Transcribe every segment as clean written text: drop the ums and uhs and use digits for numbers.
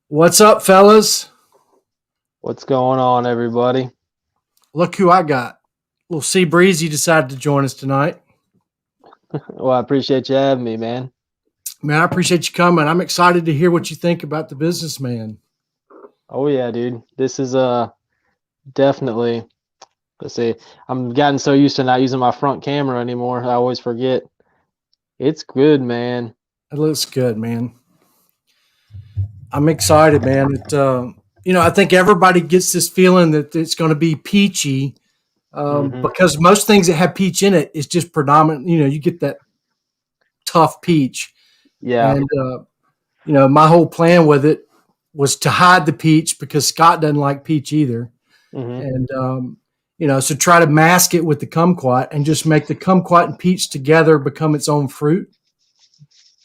What's up, fellas? What's going on, everybody? Look who I got. Little Sea Breezy decided to join us tonight. Well, I appreciate you having me, man. Man, I appreciate you coming. I'm excited to hear what you think about the businessman. Oh yeah, dude. This is definitely, let's see. I'm gotten so used to not using my front camera anymore. I always forget. It's good, man. It looks good, man. I'm excited, man. I think everybody gets this feeling that it's going to be peachy Hmm. because most things that have peach in it is just predominant. You get that tough peach. Yeah. And, my whole plan with it was to hide the peach because Scott doesn't like peach either. Hmm. And so try to mask it with the kumquat and just make the kumquat and peach together become its own fruit.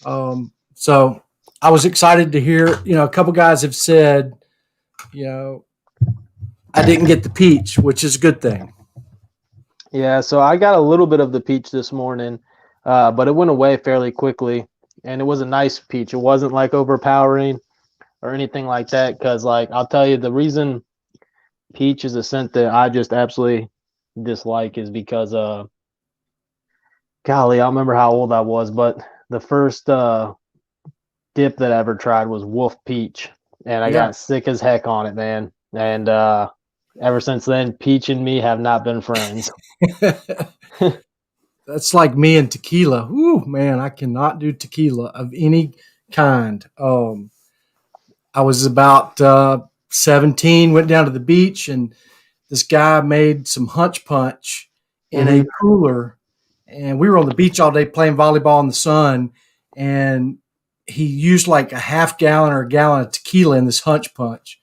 So I was excited to hear. A couple guys have said, you know, I didn't get the peach, which is a good thing. Yeah. So I got a little bit of the peach this morning, but it went away fairly quickly, and it was a nice peach. It wasn't like overpowering or anything like that. Because, like, I'll tell you, the reason peach is a scent that I just absolutely dislike is because golly, I don't remember how old I was, but the first dip that I ever tried was Wolf Peach, and I Yeah, got sick as heck on it, man. And ever since then, Peach and me have not been friends. that's like me and tequila. Ooh, man, I cannot do tequila of any kind. I was about 17, went down to the beach, and this guy made some hunch punch in a Hmm. cooler, and we were on the beach all day playing volleyball in the sun, and he used like a half gallon or a gallon of tequila in this hunch punch,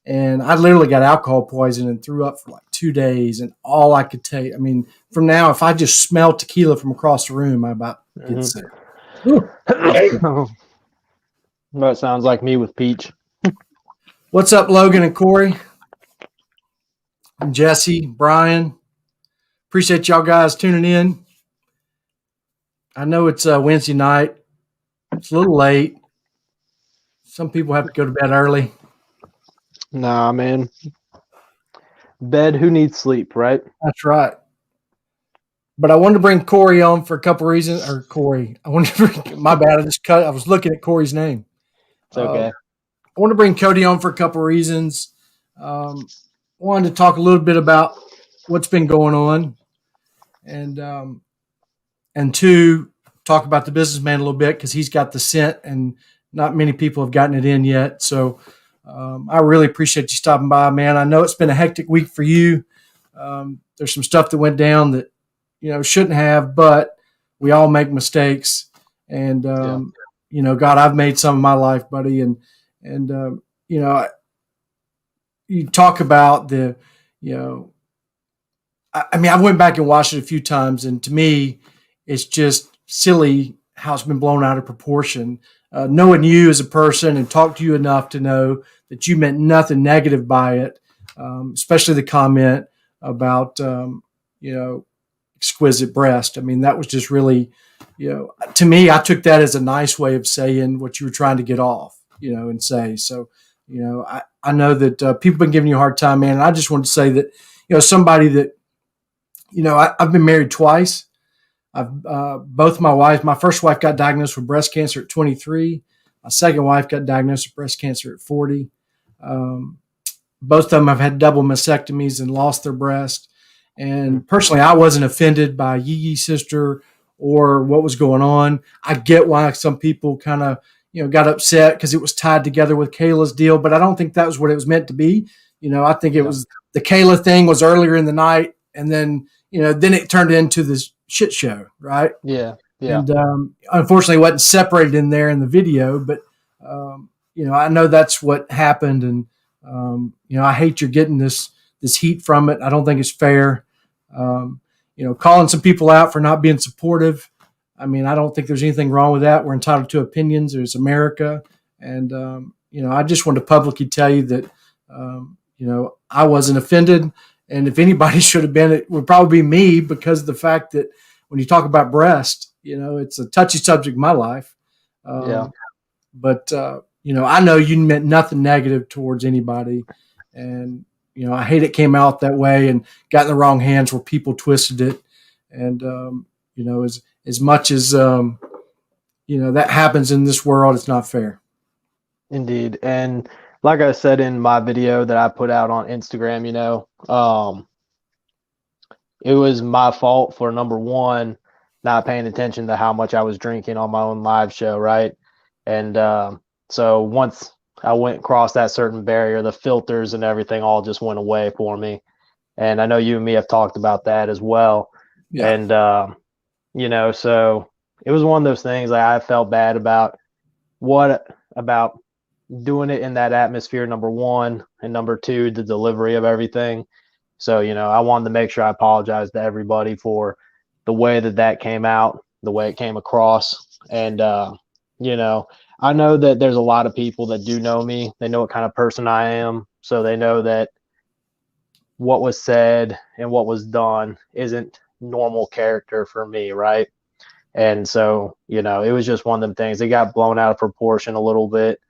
and I literally got alcohol poisoning and threw up for like 2 days, and all I could take. I mean, from now, if I just smell tequila from across the room, I about get Hmm. sick. Ooh. That sounds like me with Peach. What's up, Logan and Corey and Jesse, Brian? Appreciate y'all guys tuning in. I know it's Wednesday night. It's a little late. Some people have to go to bed early. Nah, man. Bed, who needs sleep, right? That's right. But I wanted to bring Corey on for a couple reasons. Or Corey, I wanted to bring. My bad. I just cut. I was looking at Corey's name. It's Uh, okay. I want to bring Cody on for a couple reasons. Um, Wanted to talk a little bit about what's been going on, and two, talk about the businessman a little bit because he's got the scent, and not many people have gotten it in yet. So I really appreciate you stopping by, man. I know it's been a hectic week for you. There's some stuff that went down that shouldn't have, but we all make mistakes, and Yeah. God, I've made some in my life, buddy, and you know, you talk about the, you know, I mean, I went back and watched it a few times, and to me, it's just silly how it's been blown out of proportion. Knowing you as a person and talk to you enough to know that you meant nothing negative by it, especially the comment about exquisite breast. I mean, that was just really, to me, I took that as a nice way of saying what you were trying to get off, and say. So, I know that people have been giving you a hard time, man. And I just want to say that, somebody that, I've been married twice. I've both my first wife got diagnosed with breast cancer at 23. My second wife got diagnosed with breast cancer at 40. Um, Both of them have had double mastectomies and lost their breast. And personally, I wasn't offended by Yee sister or what was going on. I get why some people kind of, got upset because it was tied together with Kayla's deal, but I don't think that was what it was meant to be. I think it Yeah. was the Kayla thing was earlier in the night, and then then it turned into this shit show, right? Yeah. Yeah. And unfortunately, it wasn't separated in there in the video, but I know that's what happened, and I hate you're getting this heat from it. I don't think it's fair. Calling some people out for not being supportive. I mean, I don't think there's anything wrong with that. We're entitled to opinions. There's America, and I just wanted to publicly tell you that I wasn't offended, and if anybody should have been, it would probably be me because of the fact that when you talk about breast, it's a touchy subject in my life. Yeah. But I know you meant nothing negative towards anybody, and I hate it came out that way and got in the wrong hands where people twisted it, and as much as that happens in this world, it's not fair. Indeed. And like I said in my video that I put out on Instagram, it was my fault for, number one, not paying attention to how much I was drinking on my own live show, right? And so once I went across that certain barrier, the filters and everything all just went away for me. And I know you and me have talked about that as well. Yeah. And so it was one of those things I felt bad about doing it in that atmosphere, number one, and number two, the delivery of everything. So, I wanted to make sure I apologize to everybody for the way that came out, the way it came across. And, I know that there's a lot of people that do know me. They know what kind of person I am. So they know that what was said and what was done isn't normal character for me, right? And so, it was just one of them things. It got blown out of proportion a little bit.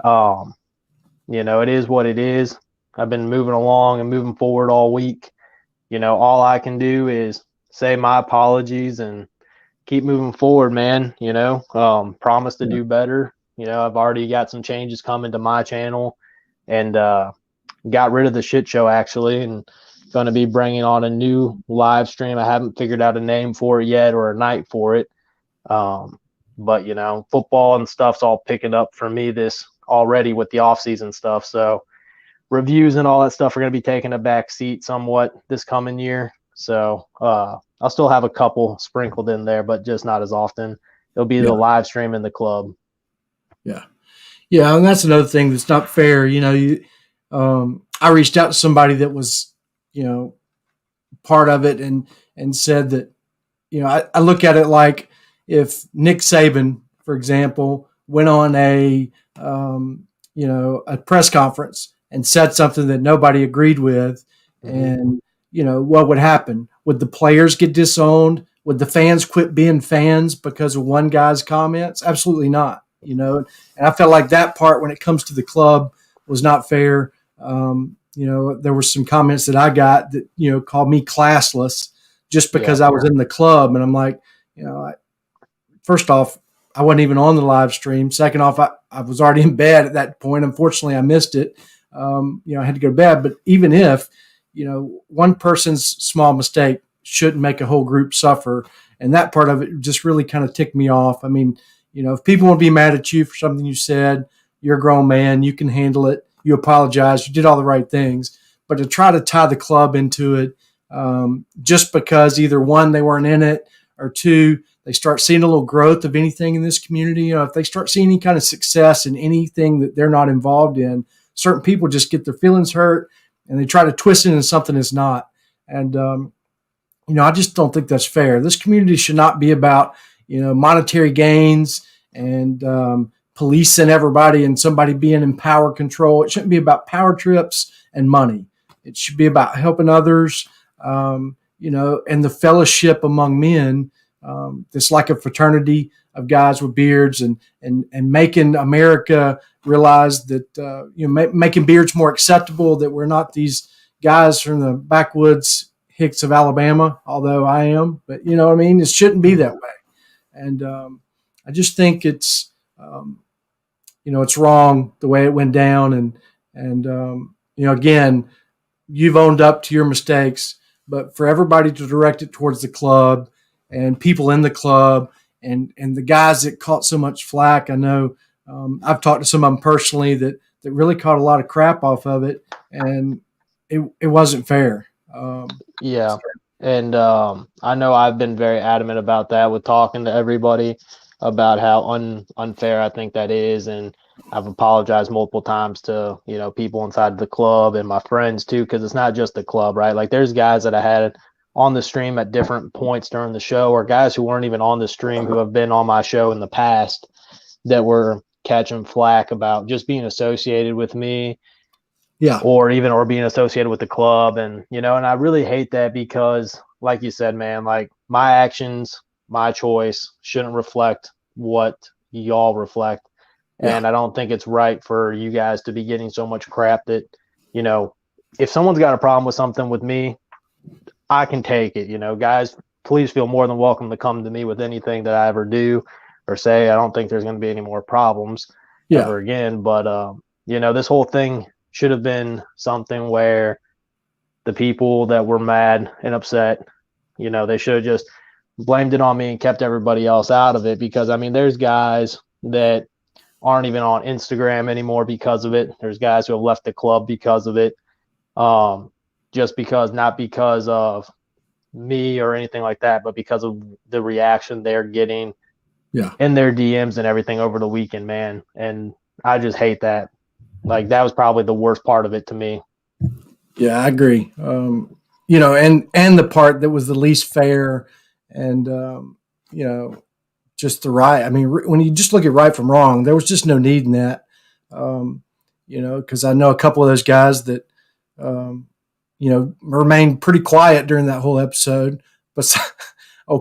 It is what it is. I've been moving along and moving forward all week. All I can do is say my apologies and keep moving forward, man. Promise to do better. I've already got some changes coming to my channel, and got rid of the shit show actually, and going to be bringing on a new live stream. I haven't figured out a name for it yet or a night for it. But football and stuff's all picking up for me this already with the off season stuff. So reviews and all that stuff are going to be taking a back seat somewhat this coming year. So I'll still have a couple sprinkled in there, but just not as often. It'll be the live stream in the club. Yeah. Yeah. And that's another thing that's not fair. I reached out to somebody that was, part of it and said that, I look at it like if Nick Saban, for example, went on a press conference and said something that nobody agreed with, and, what would happen? Would the players get disowned? Would the fans quit being fans because of one guy's comments? Absolutely not. And I felt like that part when it comes to the club was not fair. There were some comments that I got that, called me classless just because I was in the club. And I'm like, first off, I wasn't even on the live stream. Second off, I was already in bed at that point. Unfortunately, I missed it. I had to go to bed. But even if, one person's small mistake shouldn't make a whole group suffer. And that part of it just really kind of ticked me off. I mean, if people want to be mad at you for something you said, you're a grown man. You can handle it. You apologize. You did all the right things. But to try to tie the club into it just because either one, they weren't in it, or two, they start seeing a little growth of anything in this community. If they start seeing any kind of success in anything that they're not involved in, certain people just get their feelings hurt and they try to twist it into something that's not. And, I just don't think that's fair. This community should not be about, monetary gains and policing everybody and somebody being in power control. It shouldn't be about power trips and money. It should be about helping others, and the fellowship among men. It's like a fraternity of guys with beards and making America realize that, making beards more acceptable, that we're not these guys from the backwoods hicks of Alabama, although I am, but you know what I mean? It shouldn't be that way. And I just think it's, it's wrong the way it went down. And again, you've owned up to your mistakes, but for everybody to direct it towards the club and people in the club and the guys that caught so much flack, I know I've talked to some of them personally that really caught a lot of crap off of it, and it wasn't fair. And I know I've been very adamant about that with talking to everybody about how unfair I think that is, and I've apologized multiple times to people inside the club and my friends too, because it's not just the club, right? Like there's guys that I had on the stream at different points during the show, or guys who weren't even on the stream who have been on my show in the past that were catching flack about just being associated with me, or being associated with the club. And and I really hate that, because like you said, man, like my actions, my choice shouldn't reflect what y'all reflect. And I don't think it's right for you guys to be getting so much crap that, you know, if someone's got a problem with something with me, I can take it. You know, guys, please feel more than welcome to come to me with anything that I ever do or say. I don't think there's going to be any more problems ever again. But, you know, this whole thing should have been something where the people that were mad and upset, you know, they should have just blamed it on me and kept everybody else out of it. Because, I mean, there's guys that aren't even on Instagram anymore because of it. There's guys who have left the club because of it. Just because, not because of me or anything like that, but because of the reaction they're getting in their DMs and everything over the weekend, man. And I just hate that. Like, that was probably the worst part of it to me. Yeah, I agree. You know, and the part that was the least fair and, you know, just the right. I mean, when you just look at right from wrong, there was just no need in that. You know, because I know a couple of those guys that, you know, remained pretty quiet during that whole episode. But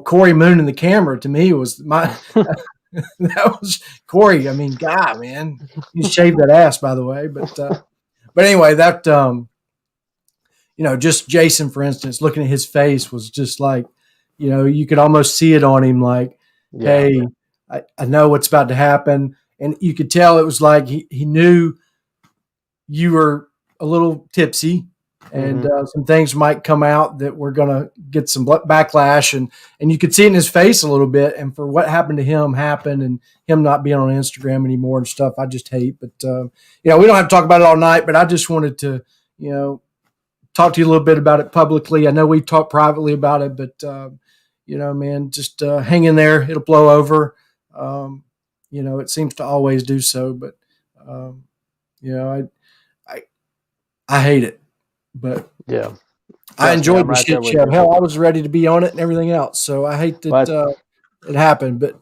Corey Moon in the camera to me was my that was Corey. I mean, guy, man, you shaved that ass, by the way. But anyway, that you know, just Jason, for instance, looking at his face was just like, you know, you could almost see it on him, like, hey, I know what's about to happen, and you could tell it was like he knew you were a little tipsy. And some things might come out that we're going to get some backlash. And you could see it in his face a little bit. And for what happened to him happened and him not being on Instagram anymore and stuff, I just hate. But, you know, we don't have to talk about it all night, but I just wanted to, you know, talk to you a little bit about it publicly. I know we talked privately about it, but, you know, man, just hang in there. It'll blow over. You know, it seems to always do so. But, you know, I hate it. But yeah, I enjoyed the shit show. Hell, I was ready to be on it and everything else. So I hate that it happened, but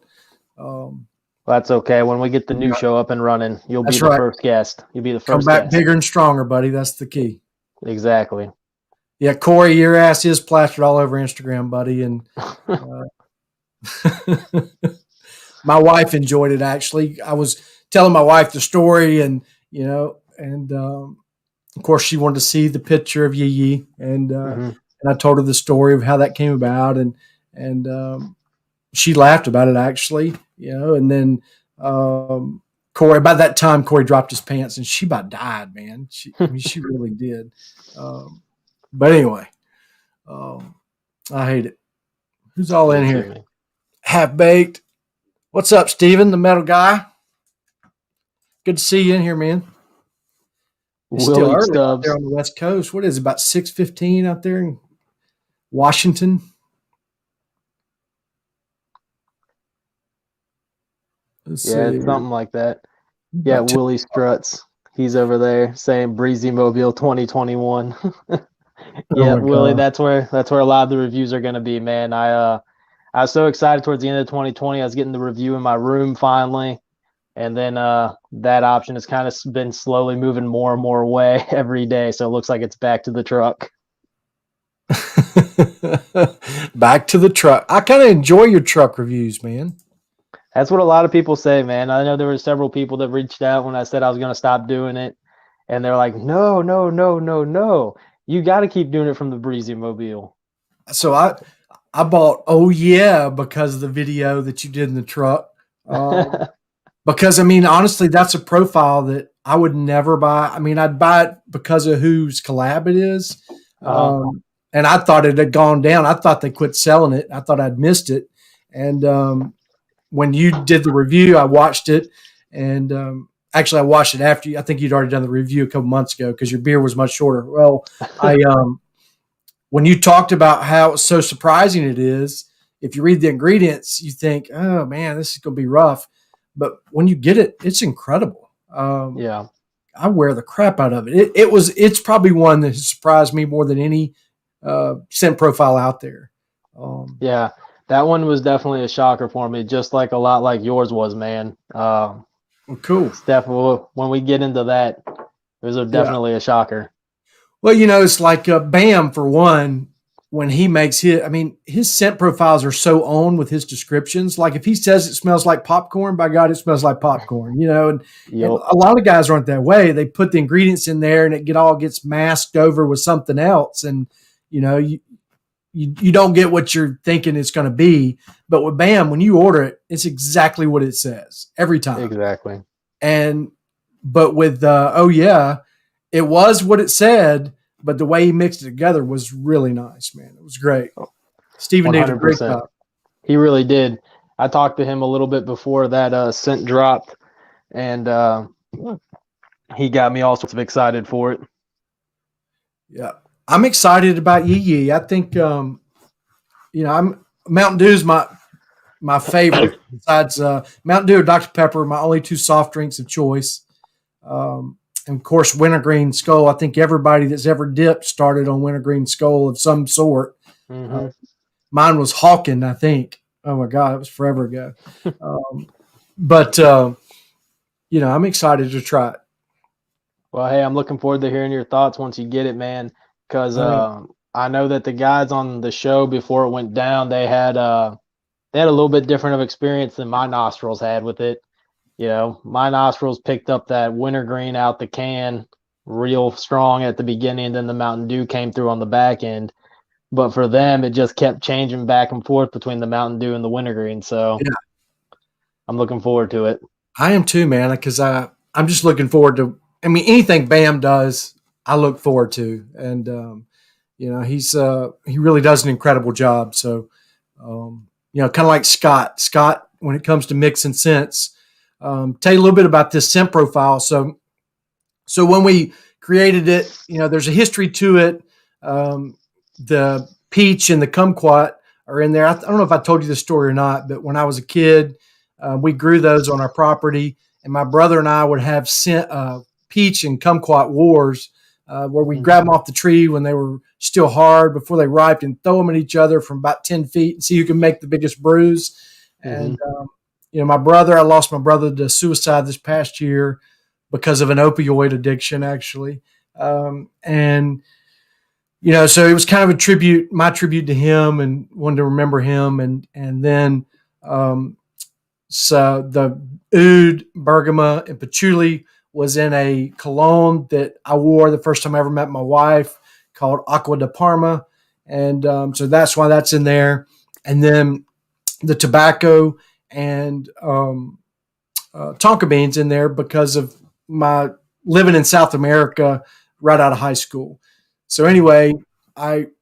that's okay. When we get the new show up and running, you'll be the first guest. You'll be the first. Come back bigger and stronger, buddy. That's the key. Exactly. Yeah, Corey, your ass is plastered all over Instagram, buddy, and my wife enjoyed it. Actually, I was telling my wife the story, and you know, and. Of course, she wanted to see the picture of Yee, and I told her the story of how that came about, and she laughed about it actually, you know. And then Corey, by that time, Corey dropped his pants, and she about died, man. I mean, she really did. But anyway, I hate it. Who's all in here? Half baked. What's up, Steven, the metal guy? Good to see you in here, man. It's still early out there on the West Coast. What is it, about 6:15 out there in Washington? It's something like that. Yeah, Willie Struts. He's over there saying Breezy Mobile 2021. Yeah, Willie, that's where a lot of the reviews are going to be, man. I was so excited towards the end of 2020. I was getting the review in my room finally. And then that option has kind of been slowly moving more and more away every day. So it looks like it's back to the truck. Back to the truck. I kind of enjoy your truck reviews, man. That's what a lot of people say, man. I know there were several people that reached out when I said I was going to stop doing it. And they're like, no. You got to keep doing it from the Breezy Mobile. So I bought Oh Yeah because of the video that you did in the truck. Because, I mean, honestly, that's a profile that I would never buy. I mean, I'd buy it because of whose collab it is. And I thought it had gone down. I thought they quit selling it. I thought I'd missed it. And when you did the review, I watched it. And actually, I watched it after you. I think you'd already done the review a couple months ago because your beer was much shorter. Well, when you talked about how so surprising it is, if you read the ingredients, you think, oh, man, this is going to be rough. But when you get it, it's incredible. Yeah, I wear the crap out of it. It's probably one that has surprised me more than any scent profile out there. Yeah, that one was definitely a shocker for me, just like a lot like yours was, man. Well, cool. It's definitely, when we get into that, it was definitely a shocker. Well, you know, it's like BAM for one when he makes his scent profiles are so on with his descriptions. Like if he says it smells like popcorn, by God, it smells like popcorn, and Yep. a lot of guys aren't that way. They put the ingredients in there and it all gets masked over with something else. And, you don't get what you're thinking it's going to be. But with BAM, when you order it, it's exactly what it says every time. Exactly. But with, it was what it said, but the way he mixed it together was really nice, man. It was great. Stephen did a great job. He really did. I talked to him a little bit before that scent dropped, and he got me all sorts of excited for it. Yeah. I'm excited about Yee Yee. I think, Mountain Dew's my favorite besides Mountain Dew or Dr. Pepper, my only two soft drinks of choice. And of course, Wintergreen Skull. I think everybody that's ever dipped started on Wintergreen Skull of some sort. Mm-hmm. Mine was Hawken, I think. Oh my God, it was forever ago. But I'm excited to try it. Well, hey, I'm looking forward to hearing your thoughts once you get it, man. Because I know that the guys on the show before it went down, they had a little bit different of experience than my nostrils had with it. My nostrils picked up that wintergreen out the can real strong at the beginning, and then the Mountain Dew came through on the back end. But for them, it just kept changing back and forth between the Mountain Dew and the wintergreen. So yeah. I'm looking forward to it. I am too, man, because I'm just looking forward to anything BAM does, I look forward to. And, he really does an incredible job. So, kind of like Scott. Scott, when it comes to mixing scents, tell you a little bit about this scent profile. So when we created it, there's a history to it. The peach and the kumquat are in there. I don't know if I told you this story or not, but when I was a kid, we grew those on our property, and my brother and I would have peach and kumquat wars where we'd grab them off the tree when they were still hard before they ripened and throw them at each other from about 10 feet and see who can make the biggest bruise. And, I lost my brother to suicide this past year because of an opioid addiction, actually. So it was kind of my tribute to him, and wanted to remember him. And then, so the oud, bergamot, and patchouli was in a cologne that I wore the first time I ever met my wife, called Acqua di Parma. And so that's why that's in there. And then the tobacco and tonka beans in there because of my living in South America right out of high school. So anyway,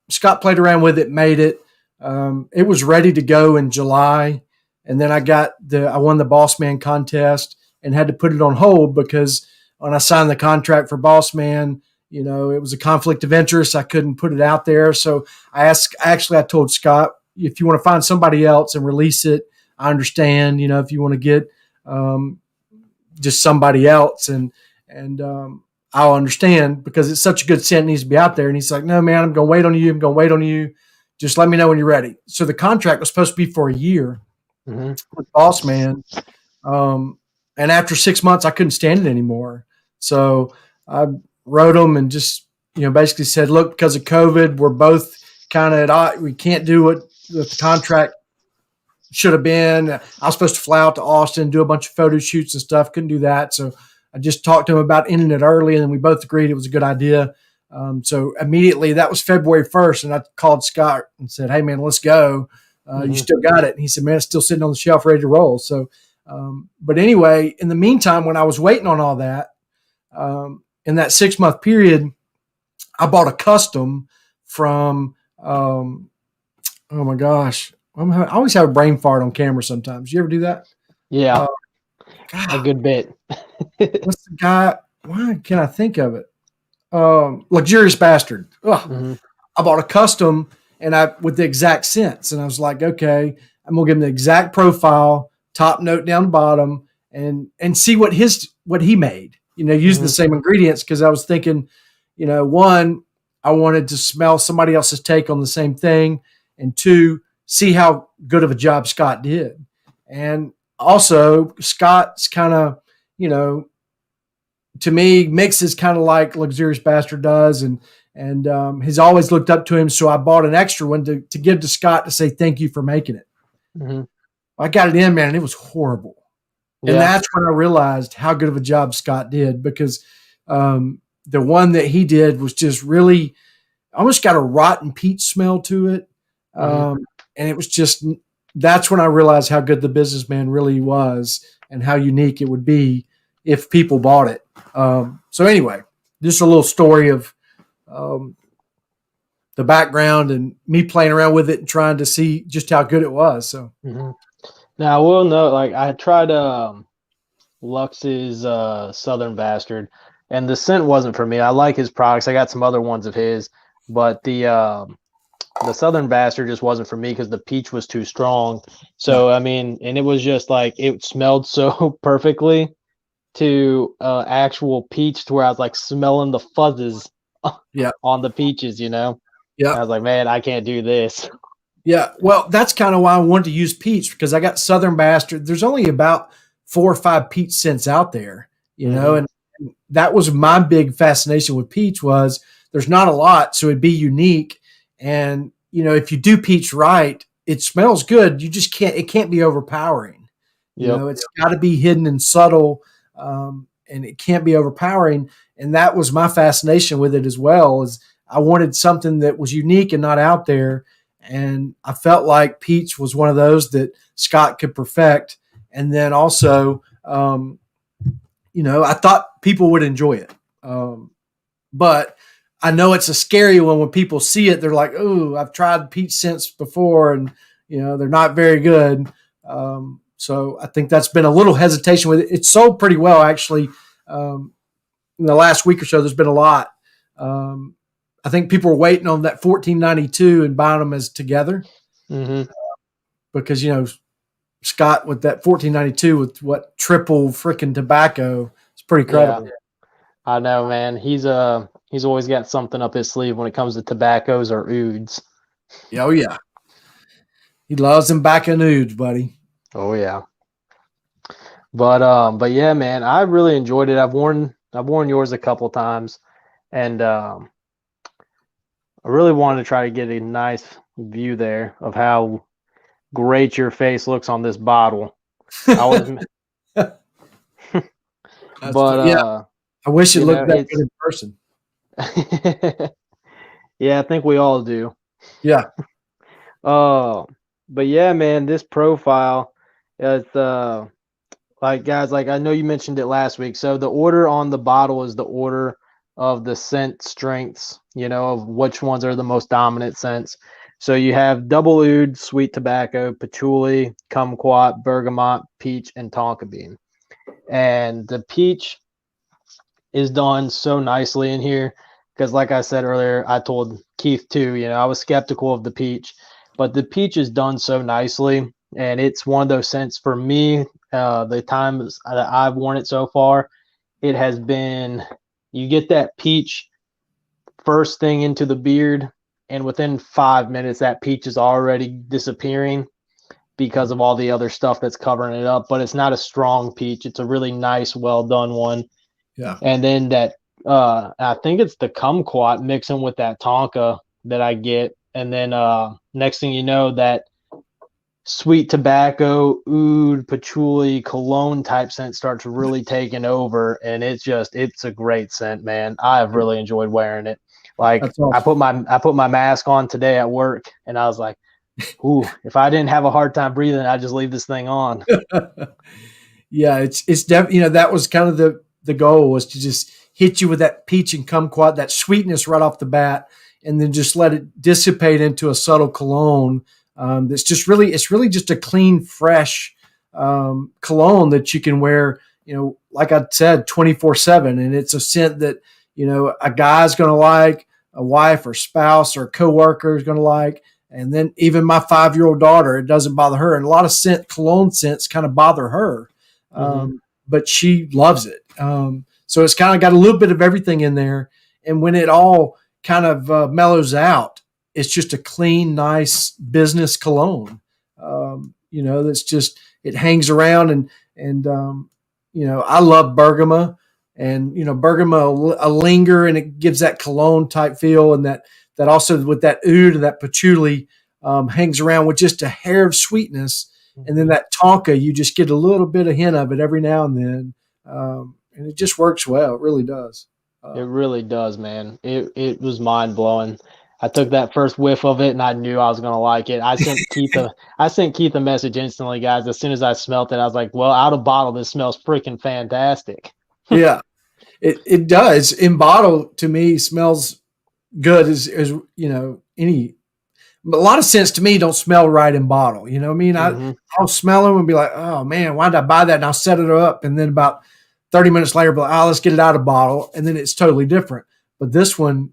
Scott played around with it, made it. It was ready to go in July. And then I won the Boss Man contest and had to put it on hold because when I signed the contract for Boss Man, it was a conflict of interest. I couldn't put it out there. So I told Scott, if you want to find somebody else and release it, I understand, if you want to get just somebody else and I'll understand because it's such a good scent, it needs to be out there. And he's like, no, man, I'm going to wait on you. Just let me know when you're ready. So the contract was supposed to be for a year with Boss Man. And after 6 months, I couldn't stand it anymore. So I wrote them and just, basically said, look, because of COVID, we're both kind of we can't do what the contract should have been. I was supposed to fly out to Austin, do a bunch of photo shoots and stuff. Couldn't do that. So I just talked to him about ending it early, and then we both agreed it was a good idea. So immediately, that was February 1st, and I called Scott and said, hey, man, let's go. You still got it? And he said, man, it's still sitting on the shelf ready to roll. So, but anyway, in the meantime, when I was waiting on all that, in that 6-month period, I bought a custom from, oh my gosh, I always have a brain fart on camera sometimes. You ever do that? Yeah, a good bit. What's the guy? Why can't I think of it? Luxurious Bastard. I bought a custom with the exact scents, and I was like, okay, I'm gonna give him the exact profile, top note down the bottom, and see what he made. Using the same ingredients, because I was thinking, one, I wanted to smell somebody else's take on the same thing, and two, see how good of a job Scott did. And also, Scott's kind of, to me, mixes kind of like Luxurious Bastard does, and and has always looked up to him. So I bought an extra one to give to Scott to say thank you for making it. Mm-hmm. I got it in, man, and it was horrible. Yeah. And that's when I realized how good of a job Scott did, because the one that he did was just really almost got a rotten peach smell to it. And it was just, that's when I realized how good the businessman really was and how unique it would be if people bought it. So anyway, just a little story of the background and me playing around with it and trying to see just how good it was. So now I will note, like, I tried Lux's Southern Bastard, and the scent wasn't for me. I like his products. I got some other ones of his, but the Southern Bastard just wasn't for me because the peach was too strong. So I mean, and it was just like, it smelled so perfectly to actual peach to where I was like smelling the fuzzes on the peaches, you know? Yeah. I was like, man, I can't do this. Yeah. Well, that's kind of why I wanted to use peach, because I got Southern Bastard. There's only about 4 or 5 peach scents out there, you know, and that was my big fascination with peach, was there's not a lot. So it'd be unique. And, you know, if you do peach right, it smells good. You just can't, it can't be overpowering. You know, it's got to be hidden and subtle, and it can't be overpowering. And that was my fascination with it as well, is I wanted something that was unique and not out there. And I felt like peach was one of those that Scott could perfect. And then also, you know, I thought people would enjoy it. But I know it's a scary one. When people see it, they're like, oh, I've tried peach scents before, and, you know, they're not very good. So I think that's been a little hesitation with it. It's sold pretty well, actually. In the last week or so, there's been a lot. I think people were waiting on that $14.92 and buying them as together, because, you know, Scott with that $14.92 with what, triple freaking tobacco, it's pretty credible. Yeah. I know, man. He's always got something up his sleeve when it comes to tobaccos or ouds. Oh yeah, he loves them back in ouds, buddy. Oh yeah. But yeah, man, I really enjoyed it. I've worn yours a couple times, and I really wanted to try to get a nice view there of how great your face looks on this bottle. I wish it looked that good in person. Yeah, I think we all do. Yeah. But yeah, man, this profile, it's like, guys, like, I know you mentioned it last week. So the order on the bottle is the order of the scent strengths, you know, of which ones are the most dominant scents. So you have double oud, sweet tobacco, patchouli, kumquat, bergamot, peach, and tonka bean. And the peach is done so nicely in here, because like I said earlier, I told Keith too, you know, I was skeptical of the peach, but the peach is done so nicely, and it's one of those scents for me. The times that I've worn it so far, it has been, you get that peach first thing into the beard, and within 5 minutes that peach is already disappearing because of all the other stuff that's covering it up. But it's not a strong peach. It's a really nice, well done one. Yeah. And then that I think it's the kumquat mixing with that tonka that I get, and then next thing you know, that sweet tobacco, oud, patchouli, cologne type scent starts really taking over, and it's a great scent, man. I've really enjoyed wearing it. Like, awesome. I put my mask on today at work, and I was like, ooh, if I didn't have a hard time breathing, I'd just leave this thing on. Yeah, it's definitely, you know, that was kind of the goal, was to just hit you with that peach and kumquat, that sweetness right off the bat, and then just let it dissipate into a subtle cologne. That's just really, it's really just a clean, fresh cologne that you can wear, you know, like I said, 24/7. And it's a scent that, you know, a guy's going to like, a wife or spouse or coworker is going to like. And then even my 5-year-old daughter, it doesn't bother her. And a lot of cologne scents kind of bother her, but she loves it. So it's kind of got a little bit of everything in there. And when it all kind of mellows out, it's just a clean, nice business cologne. You know, that's just, it hangs around, and you know, I love bergamot. and bergamot a linger, and it gives that cologne type feel, and that also with that oud and that patchouli hangs around with just a hair of sweetness, and then that tonka, you just get a little bit of hint of it every now and then, and it just works well. It really does. It really does, man. It was mind blowing. I took that first whiff of it, and I knew I was gonna like it. I sent Keith a message instantly, guys. As soon as I smelt it, I was like, "Well, out of bottle, this smells freaking fantastic." Yeah, it does. In bottle, to me, smells good as any. A lot of scents to me don't smell right in bottle. You know what I mean? I'll smell them and be like, oh man, why did I buy that? And I'll set it up, and then about 30 minutes later, be like, oh, let's get it out of bottle, and then it's totally different. But this one,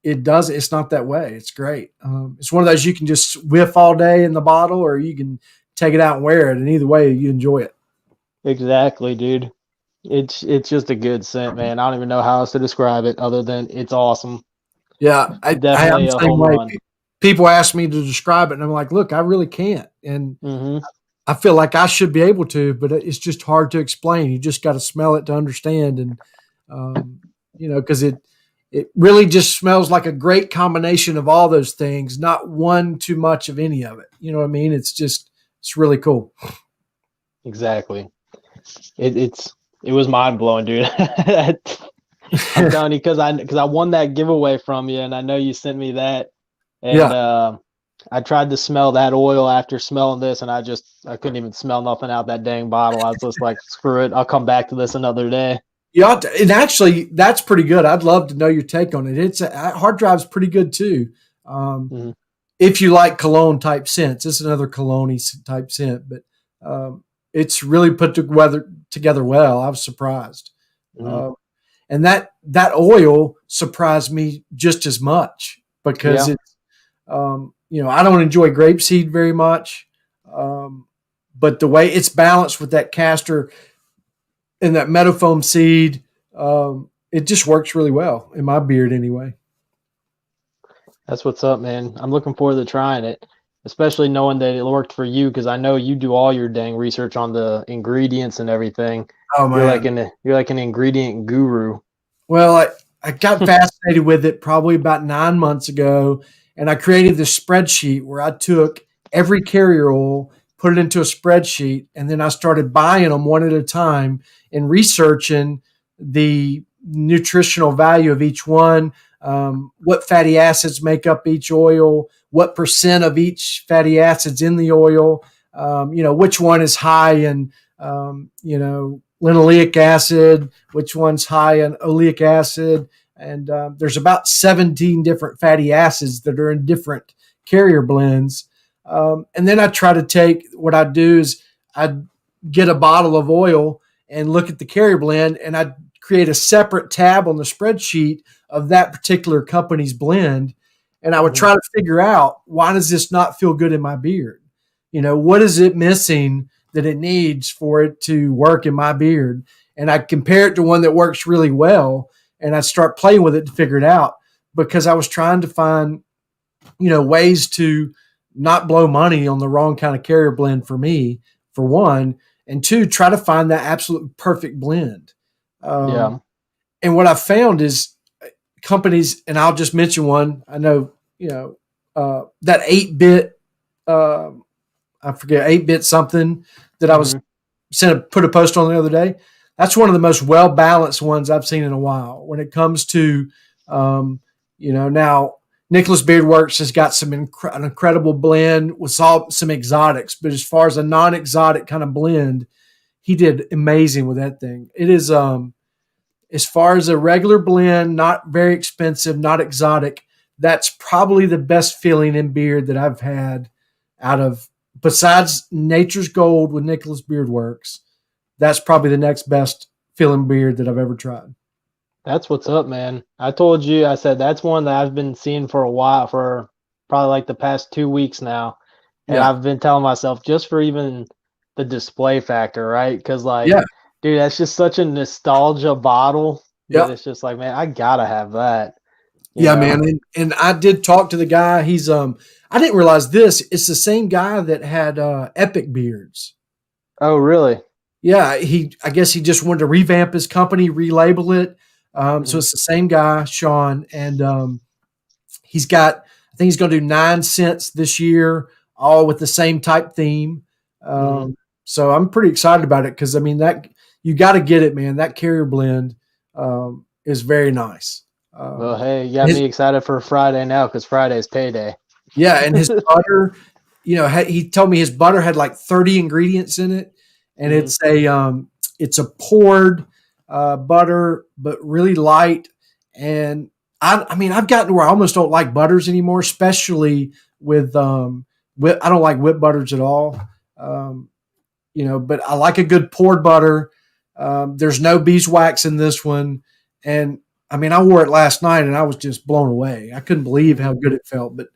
it's not that way. It's great. It's one of those you can just whiff all day in the bottle, or you can take it out and wear it, and either way, you enjoy it. Exactly, dude. It's just a good scent, man. I don't even know how else to describe it other than it's awesome. Yeah, Definitely a home run. People ask me to describe it, and I'm like, look, I really can't. And I feel like I should be able to, but it's just hard to explain. You just got to smell it to understand. And, because it really just smells like a great combination of all those things, not one too much of any of it. You know what I mean? It's really cool. Exactly. It was mind blowing, dude. I'm telling you, because I won that giveaway from you, and I know you sent me that. And I tried to smell that oil after smelling this, and I couldn't even smell nothing out that dang bottle. I was just like, screw it, I'll come back to this another day. Yeah, and actually, that's pretty good. I'd love to know your take on it. It's hard drive's pretty good too. If you like cologne type scents, it's another cologne type scent, but it's really put together well. I was surprised. And that oil surprised me just as much, because it's, I don't enjoy grapeseed very much, but the way it's balanced with that castor and that meadowfoam seed, it just works really well in my beard anyway. That's what's up, man. I'm looking forward to trying it, especially knowing that it worked for you, because I know you do all your dang research on the ingredients and everything. Oh man, you're like an ingredient guru. Well, I got fascinated with it probably about 9 months ago, and I created this spreadsheet where I took every carrier oil, put it into a spreadsheet, and then I started buying them one at a time and researching the nutritional value of each one, what fatty acids make up each oil, what percent of each fatty acids in the oil, which one is high in, linoleic acid, which one's high in oleic acid. And there's about 17 different fatty acids that are in different carrier blends. And then I try to take, what I do is I get a bottle of oil and look at the carrier blend, and I create a separate tab on the spreadsheet of that particular company's blend. And I would try to figure out, why does this not feel good in my beard? What is it missing that it needs for it to work in my beard? And I compare it to one that works really well, and I start playing with it to figure it out, because I was trying to find, ways to not blow money on the wrong kind of carrier blend for me, for one, and two, try to find that absolute perfect blend. And what I found is companies, and I'll just mention one. I know, that 8-bit, I forget, 8-bit something that I was put a post on the other day. That's one of the most well-balanced ones I've seen in a while when it comes to, now Nicholas Beard Works has got an incredible blend with some exotics, but as far as a non-exotic kind of blend, he did amazing with that thing. It is, as far as a regular blend, not very expensive, not exotic, that's probably the best feeling in beard that I've had besides Nature's Gold with Nicholas Beard Works. That's probably the next best feeling beard that I've ever tried. That's what's up, man. I told you, I said, that's one that I've been seeing for a while, for probably like the past 2 weeks now. And I've been telling myself, just for even the display factor, right? Because dude, that's just such a nostalgia bottle. Yeah. It's just like, man, I gotta have that. You know? Man. And I did talk to the guy. He's, I didn't realize this. It's the same guy that had Epic Beards. Oh, really? Yeah, I guess he just wanted to revamp his company, relabel it. So it's the same guy, Sean, and he's got. I think he's going to do 9 cents this year, all with the same type theme. So I'm pretty excited about it because I mean that you got to get it, man. That carrier blend is very nice. Well, hey, you got me excited for Friday now because Friday's payday. Yeah, and his butter, he told me his butter had like 30 ingredients in it, and it's a poured butter, but really light. And I mean, I've gotten to where I almost don't like butters anymore, especially with I don't like whipped butters at all. But I like a good poured butter. There's no beeswax in this one, and I mean, I wore it last night and I was just blown away. I couldn't believe how good it felt. But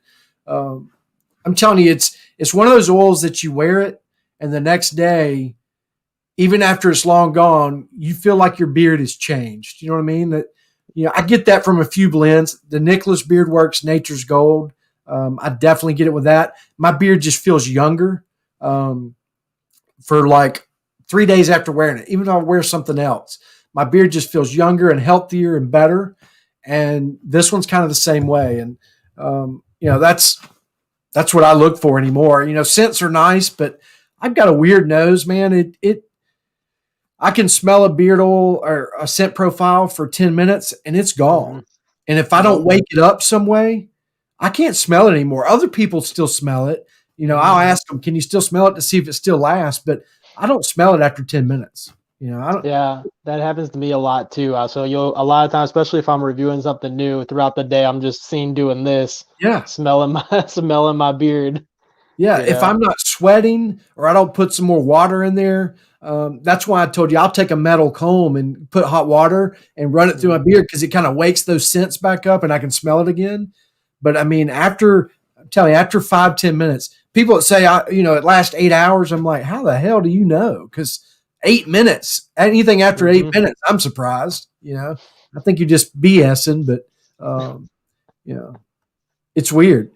I'm telling you, it's one of those oils that you wear it, and the next day, even after it's long gone, you feel like your beard has changed. You know what I mean? That I get that from a few blends. The Nicholas Beard Works Nature's Gold. I definitely get it with that. My beard just feels younger for like 3 days after wearing it, even though I wear something else. My beard just feels younger and healthier and better. And this one's kind of the same way. And, that's what I look for anymore. Scents are nice, but I've got a weird nose, man. I can smell a beard oil or a scent profile for 10 minutes and it's gone. And if I don't wake it up some way, I can't smell it anymore. Other people still smell it. I'll ask them, can you still smell it to see if it still lasts? But I don't smell it after 10 minutes. I don't. Yeah, that happens to me a lot too. So a lot of times, especially if I'm reviewing something new throughout the day, I'm just seen doing this. Yeah. Smelling my beard. Yeah. If I'm not sweating or I don't put some more water in there, that's why I told you I'll take a metal comb and put hot water and run it through my beard because it kind of wakes those scents back up and I can smell it again. But I mean, after 5-10 minutes, people that say it lasts 8 hours, I'm like, how the hell do you know? Because 8 minutes, anything after 8 minutes, I'm surprised. I think you're just BSing, but it's weird.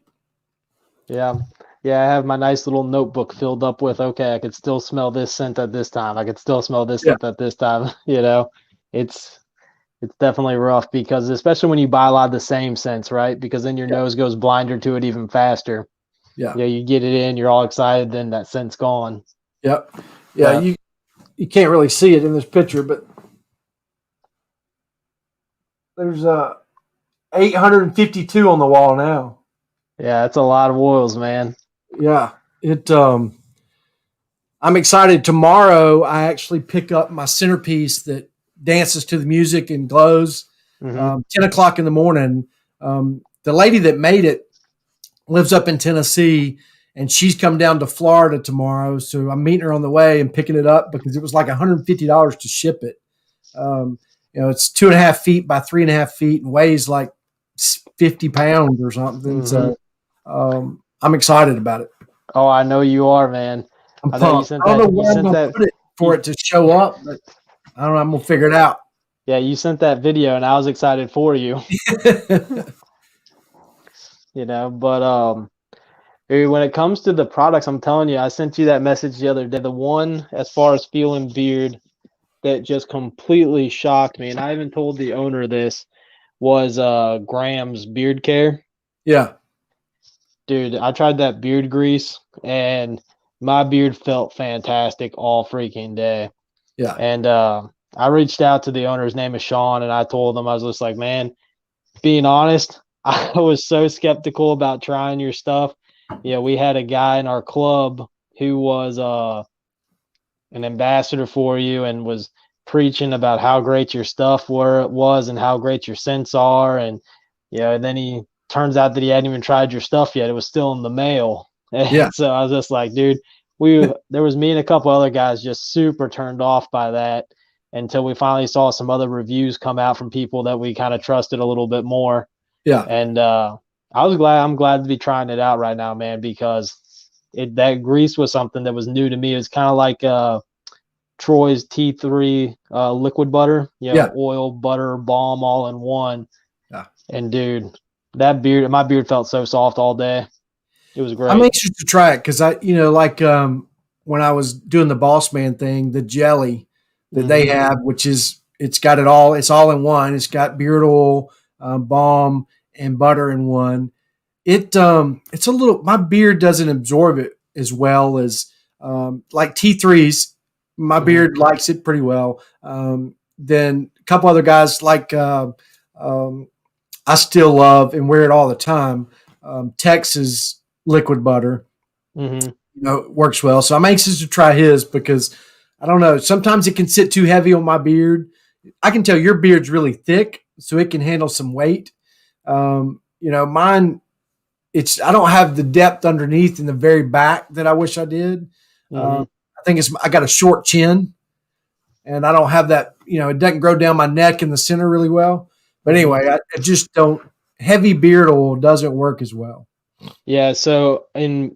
Yeah. Yeah, I have my nice little notebook filled up with, okay, I could still smell this scent at this time. I could still smell this scent at this time. It's definitely rough because especially when you buy a lot of the same scents, right? Because then your nose goes blinder to it even faster. Yeah. You get it in, you're all excited, then that scent's gone. Yep. Yeah, you can't really see it in this picture, but there's 852 on the wall now. Yeah, it's a lot of oils, man. Yeah. I'm excited. Tomorrow I actually pick up my centerpiece that dances to the music and glows 10 o'clock in the morning. The lady that made it lives up in Tennessee, and she's come down to Florida tomorrow. So I'm meeting her on the way and picking it up because it was like $150 to ship it. It's 2.5 feet by 3.5 feet and weighs like 50 pounds or something. So I'm excited about it. Oh, I know you are, man. I'm pumped. I don't know where I'm going to put it for it to show up, but I don't know. I'm going to figure it out. Yeah, you sent that video, and I was excited for you. But when it comes to the products, I'm telling you, I sent you that message the other day. The one, as far as feeling beard, that just completely shocked me, and I even told the owner this, was Graham's Beard Care. Yeah. Dude, I tried that beard grease, and my beard felt fantastic all freaking day. Yeah. And I reached out to the owner. His name is Sean, and I told him, I was just like, man, being honest, I was so skeptical about trying your stuff. We had a guy in our club who was an ambassador for you and was preaching about how great your stuff was and how great your scents are. And, and then he turns out that he hadn't even tried your stuff yet. It was still in the mail. And so I was just like, dude, there was me and a couple other guys just super turned off by that until we finally saw some other reviews come out from people that we kind of trusted a little bit more. Yeah. And I'm glad to be trying it out right now, man, because that grease was something that was new to me. It was kind of like Troy's T3 liquid butter, oil, butter, balm, all in one. Yeah. And dude, my beard felt so soft all day. It was great. I'm anxious to try it because when I was doing the Boss Man thing, the jelly that they Mhm. have, which is it's got it all. It's all in one. It's got beard oil, balm, and butter in one. It's a little. My beard doesn't absorb it as well as like T3s. My Mhm. beard likes it pretty well. Then a couple other guys like I still love and wear it all the time. Texas liquid butter, Mhm. works well. So I'm anxious to try his because I don't know. Sometimes it can sit too heavy on my beard. I can tell your beard's really thick, so it can handle some weight. Mine, I don't have the depth underneath in the very back that I wish I did. Mhm. I think I got a short chin, and I don't have that. It doesn't grow down my neck in the center really well. But Mhm. anyway, I just don't. Heavy beard oil doesn't work as well. Yeah. So, and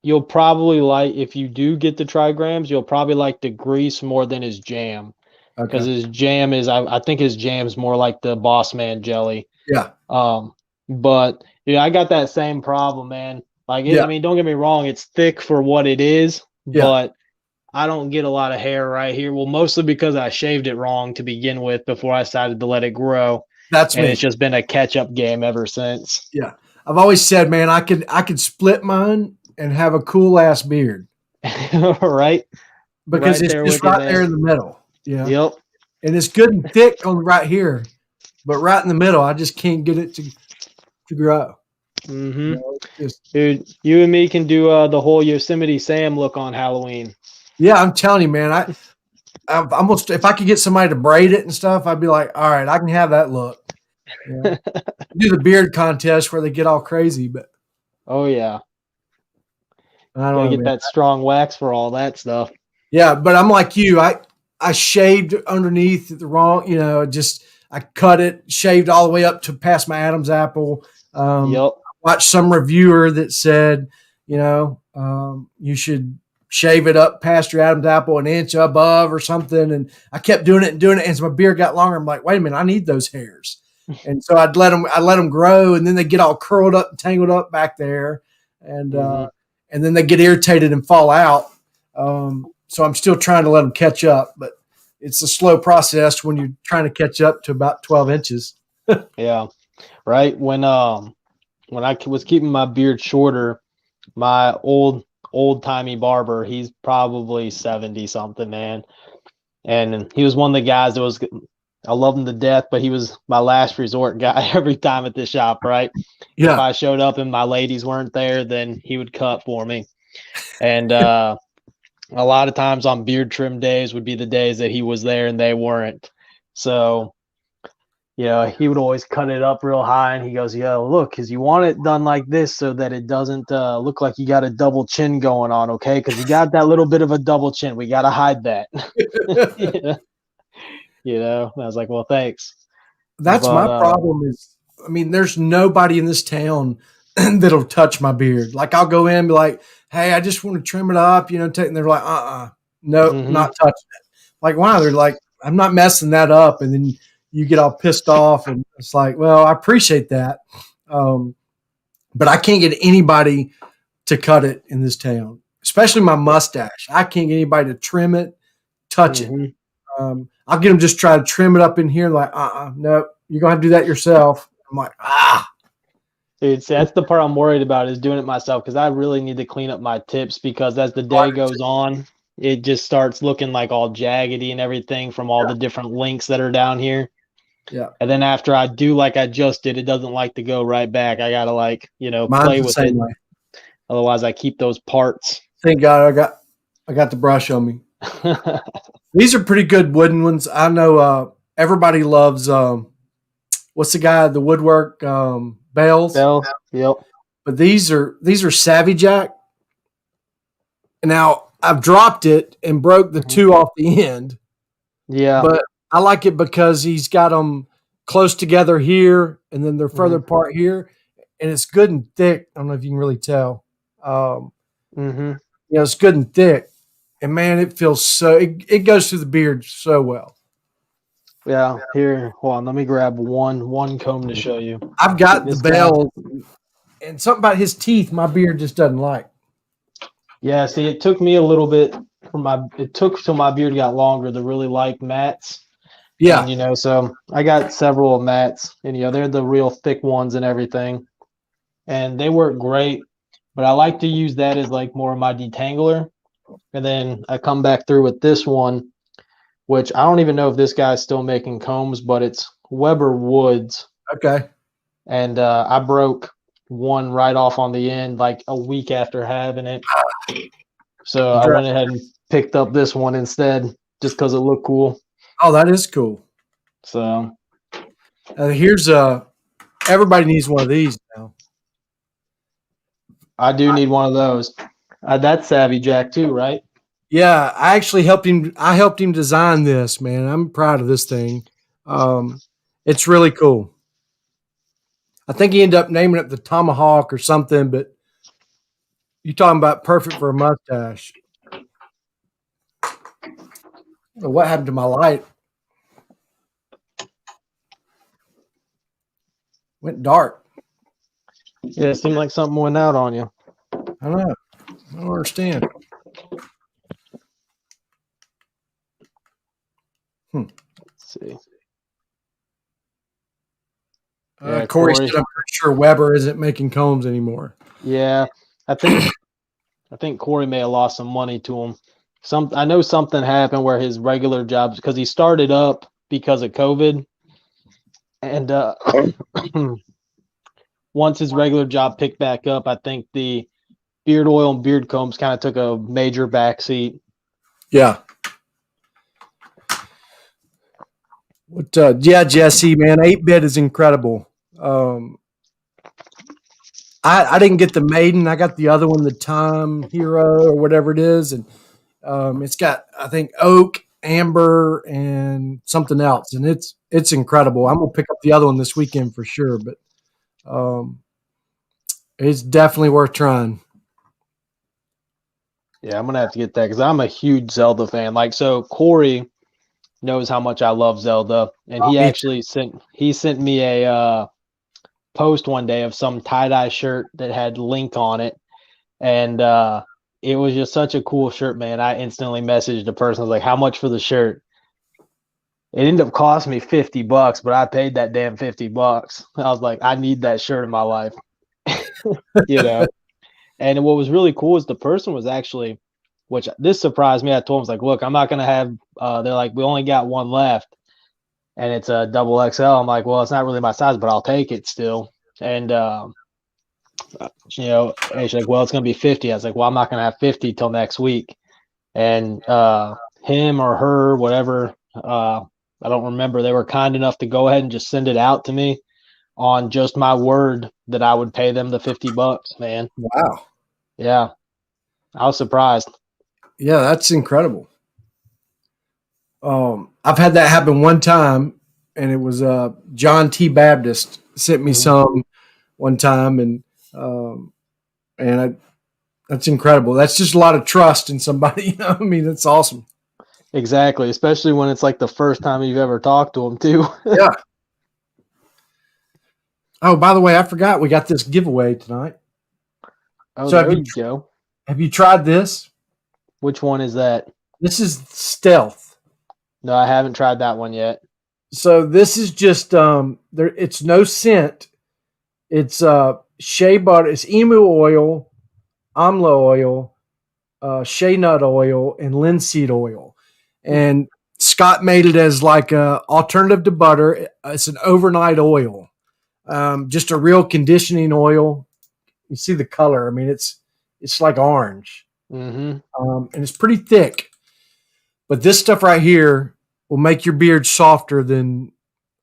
you'll probably like if you do get the trigrams, you'll probably like the grease more than his jam because Okay. his jam is I think his jam's more like the Boss Man jelly. Yeah. Um, but yeah, I got that same problem, man. Like Yeah. I mean, don't get me wrong, it's thick for what it is, Yeah. but I don't get a lot of hair right here. Well, mostly because I shaved it wrong to begin with before I decided to let it grow, That's and me. it's just been a catch-up game ever since. Yeah. I've always said, man, I could split mine and have a cool ass beard Right? because Right it's there just with you, right there man. in the middle. Yeah. Yep. And it's good and thick on right here, but right in the middle, I just can't get it to grow. Mm-hmm. Just Dude, you and me can do the whole Yosemite Sam look on Halloween. yeah, I'm telling you, man. I almost if I could get somebody to braid it and stuff, I'd be like, all right, I can have that look. Yeah. Do the beard contest where they get all crazy, but Oh yeah. I don't Gotta know, get man. that strong wax for all that stuff. Yeah, but I'm like you. I shaved underneath the wrong, just I cut it, shaved all the way up to past my Adam's apple. Yep. Watched some reviewer that said, you should shave it up past your Adam's apple an inch above or something. And I kept doing it and doing it. And as my beard got longer, I'm like, wait a minute, I need those hairs. And so I let them grow, and then they get all curled up and tangled up back there, and Mm-hmm. and then they get irritated and fall out. So I'm still trying to let them catch up, but it's a slow process when you're trying to catch up to about 12 inches. Yeah. Right. When I was keeping my beard shorter, my old timey barber, he's probably 70 something, man. And he was one of the guys that was I love him to death, but he was my last resort guy every time at the shop, right? If Yeah. I showed up and my ladies weren't there, then he would cut for me. And a lot of times on beard trim days would be the days that he was there and they weren't. So, he would always cut it up real high, and he goes, "Yo, look, because you want it done like this so that it doesn't look like you got a double chin going on, okay? Because you got that little bit of a double chin. We got to hide that." Yeah. I was like, "Well, thanks." That's But my problem is, I mean, there's nobody in this town that'll touch my beard. Like I'll go in and be like, hey, I just want to trim it up, and they're like, nope, mhm. not touching it. Like, why? They're like, I'm not messing that up. And then you get all pissed off. And it's like, well, I appreciate that. Um, but I can't get anybody to cut it in this town, especially my mustache. I can't get anybody to trim it, touch it. Mhm. I'll get them just try to trim it up in here. Like, no, you're gonna have to do that yourself. I'm like, Dude, see, that's the part I'm worried about is doing it myself because I really need to clean up my tips because as the day goes on, it just starts looking like all jaggedy and everything from all yeah, the different links that are down here. yeah. And then after I do like I just did, it doesn't like to go right back. I gotta Mine's play the with it. same way. Otherwise, I keep those parts. Thank God I got the brush on me. These are pretty good wooden ones. I know everybody loves what's the woodwork bells. Bells. Yep. But these are Savvy Jack. Now I've dropped it and broke the two off the end, Yeah. but I like it because he's got them close together here, and then they're further apart here, and it's good and thick. I don't know if you can really tell. Mm-hmm. It's good and thick, and man, it feels it goes through the beard so well. Yeah. Here, hold on. Let me grab one comb to show you. I've got This the guy. bell, and something about his teeth, my beard just doesn't like. Yeah, see, it took me a little bit it took till my beard got longer to really like mats. Yeah. And, so I got several mats and, they're the real thick ones and everything. And they work great, but I like to use that as like more of my detangler. And then I come back through with this one, which I don't even know if this guy's still making combs, but it's Weber Woods. Okay. And I broke one right off on the end like a week after having it. So I went ahead and picked up this one instead just because it looked cool. Oh, that is cool. So here's everybody needs one of these now. I do need one of those. That's Savvy Jack too, right? Yeah, I actually helped him. I helped him design this, man. I'm proud of this thing. It's really cool. I think he ended up naming it the Tomahawk or something, but you're talking about perfect for a mustache. What happened to my light? Went dark. Yeah, it seemed like something went out on you. I don't know. I don't understand. Let's see. Corey said, "I'm pretty sure Weber isn't making combs anymore." Yeah, I think Corey may have lost some money to him. I know something happened where his regular jobs, because he started up because of COVID, and once his regular job picked back up, I think the beard oil and beard combs kind of took a major backseat. Yeah. Yeah, Jesse, man, 8-bit is incredible. I didn't get the Maiden. I got the other one, the Time Hero or whatever it is, and it's got, I think, oak, amber, and something else, and it's incredible. I'm gonna pick up the other one this weekend for sure, but it's definitely worth trying. Yeah, I'm gonna have to get that because I'm a huge Zelda fan. Like, so Corey knows how much I love Zelda, and he actually sent me a post one day of some tie-dye shirt that had Link on it, and it was just such a cool shirt, man. I instantly messaged the person. I was like, how much for the shirt? It ended up costing me $50, but I paid that damn $50. I was like, I need that shirt in my life. And what was really cool is the person was actually, which this surprised me. I told him, I was like, look, I'm not gonna have they're like, we only got one left and it's a double XL. I'm like, well, it's not really my size, but I'll take it still. And and she's like, well, it's gonna be 50. I was like, well, I'm not gonna have 50 till next week. And him or her, whatever, I don't remember, they were kind enough to go ahead and just send it out to me on just my word that I would pay them the $50, man. Wow. Yeah. I was surprised. Yeah, that's incredible. I've had that happen one time, and it was John T. Baptist sent me some one time, and that's incredible. That's just a lot of trust in somebody. I mean, that's awesome. Exactly, especially when it's like the first time you've ever talked to them too. Yeah. Oh, by the way, I forgot we got this giveaway tonight. Oh, so there you go. Have you tried this? Which one is that? This is Stealth. No, I haven't tried that one yet. So this is just it's no scent. It's shea butter, it's emu oil, amla oil, shea nut oil, and linseed oil. And Scott made it as like a alternative to butter. It's an overnight oil. Just a real conditioning oil. You see the color. I mean, it's like orange. Mm-hmm. And it's pretty thick. But this stuff right here will make your beard softer than,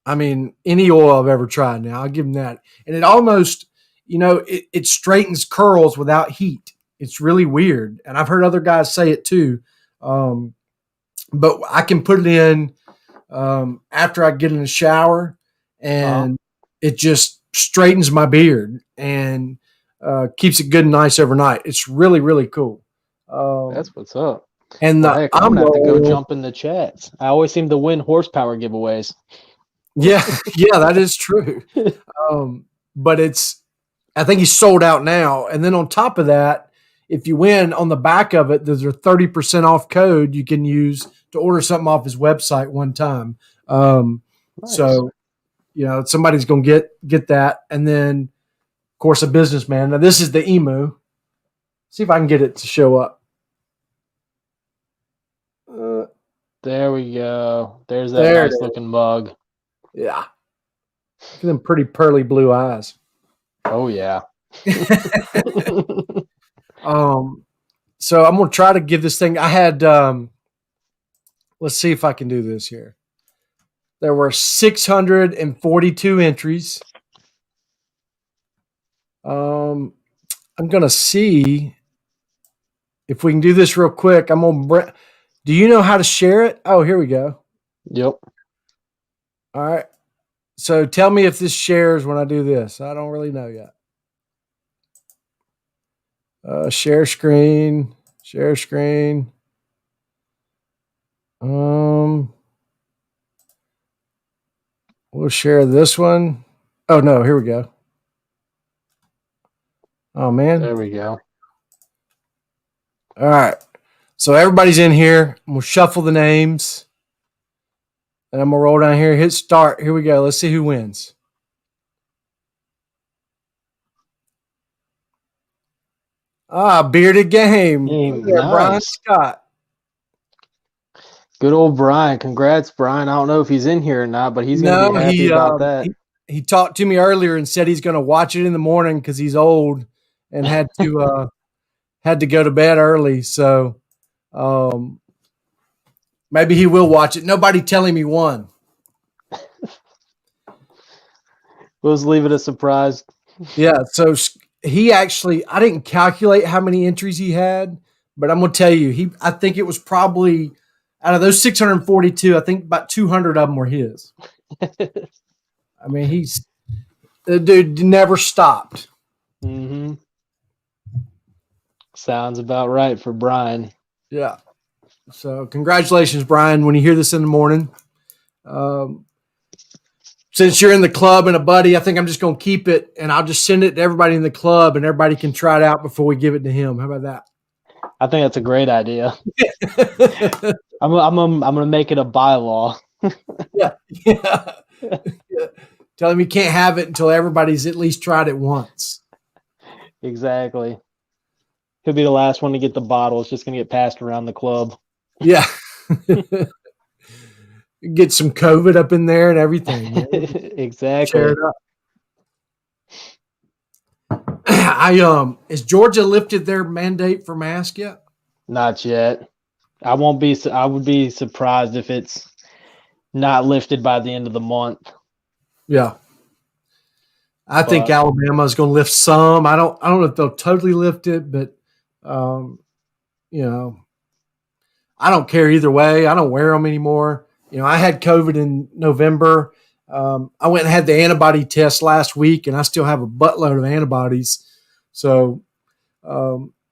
I mean, any oil I've ever tried now. I'll give them that. And it almost, it straightens curls without heat. It's really weird. And I've heard other guys say it too. But I can put it in after I get in the shower, and it just straightens my beard and keeps it good and nice overnight. It's really, really cool. That's what's up. And I'm gonna have to go jump in the chats. I always seem to win horsepower giveaways. Yeah, that is true. But I think he's sold out now. And then on top of that, if you win, on the back of it, there's a 30% off code you can use to order something off his website one time. Nice. So, somebody's going to get that. And then, of course, a businessman. Now, this is the emu. See if I can get it to show up. There we go. There's that nice looking mug. Yeah. Look at them pretty pearly blue eyes. Oh, yeah. So I'm going to try to give this thing. I had, let's see if I can do this here. There were 642 entries. I'm going to see if we can do this real quick. Do you know how to share it? Oh, here we go. Yep. All right. So tell me if this shares when I do this. I don't really know yet. Share screen. We'll share this one. Oh no, here we go. Oh man. There we go. All right. So everybody's in here. I'm gonna shuffle the names. And I'm gonna roll down here, hit start. Here we go. Let's see who wins. Bearded Game. Nice. Brian Scott. Good old Brian. Congrats, Brian. I don't know if he's in here or not, but he's going to be happy about that. He talked to me earlier and said he's going to watch it in the morning because he's old and had to go to bed early. So maybe he will watch it. Nobody telling me won. We'll just leave it a surprise. Yeah. So he actually, I didn't calculate how many entries he had, but I'm going to tell you, I think it was probably out of those 642, I think about 200 of them were his. I mean, the dude never stopped. Mm-hmm. Sounds about right for Brian. Yeah. So congratulations, Brian. When you hear this in the morning, since you're in the club and a buddy, I think I'm just going to keep it and I'll just send it to everybody in the club and everybody can try it out before we give it to him. How about that? I think that's a great idea. I'm gonna make it a bylaw. Yeah. Tell him you can't have it until everybody's at least tried it once. Exactly. He'll be the last one to get the bottle. It's just gonna get passed around the club. Yeah. Get some COVID up in there and everything. Exactly. Share it up. Is Georgia lifted their mandate for mask yet? Not yet. I would be surprised if it's not lifted by the end of the month. Yeah. I think Alabama is going to lift some. I don't know if they'll totally lift it, but I don't care either way. I don't wear them anymore. I had COVID in November. I went and had the antibody test last week, and I still have a buttload of antibodies. So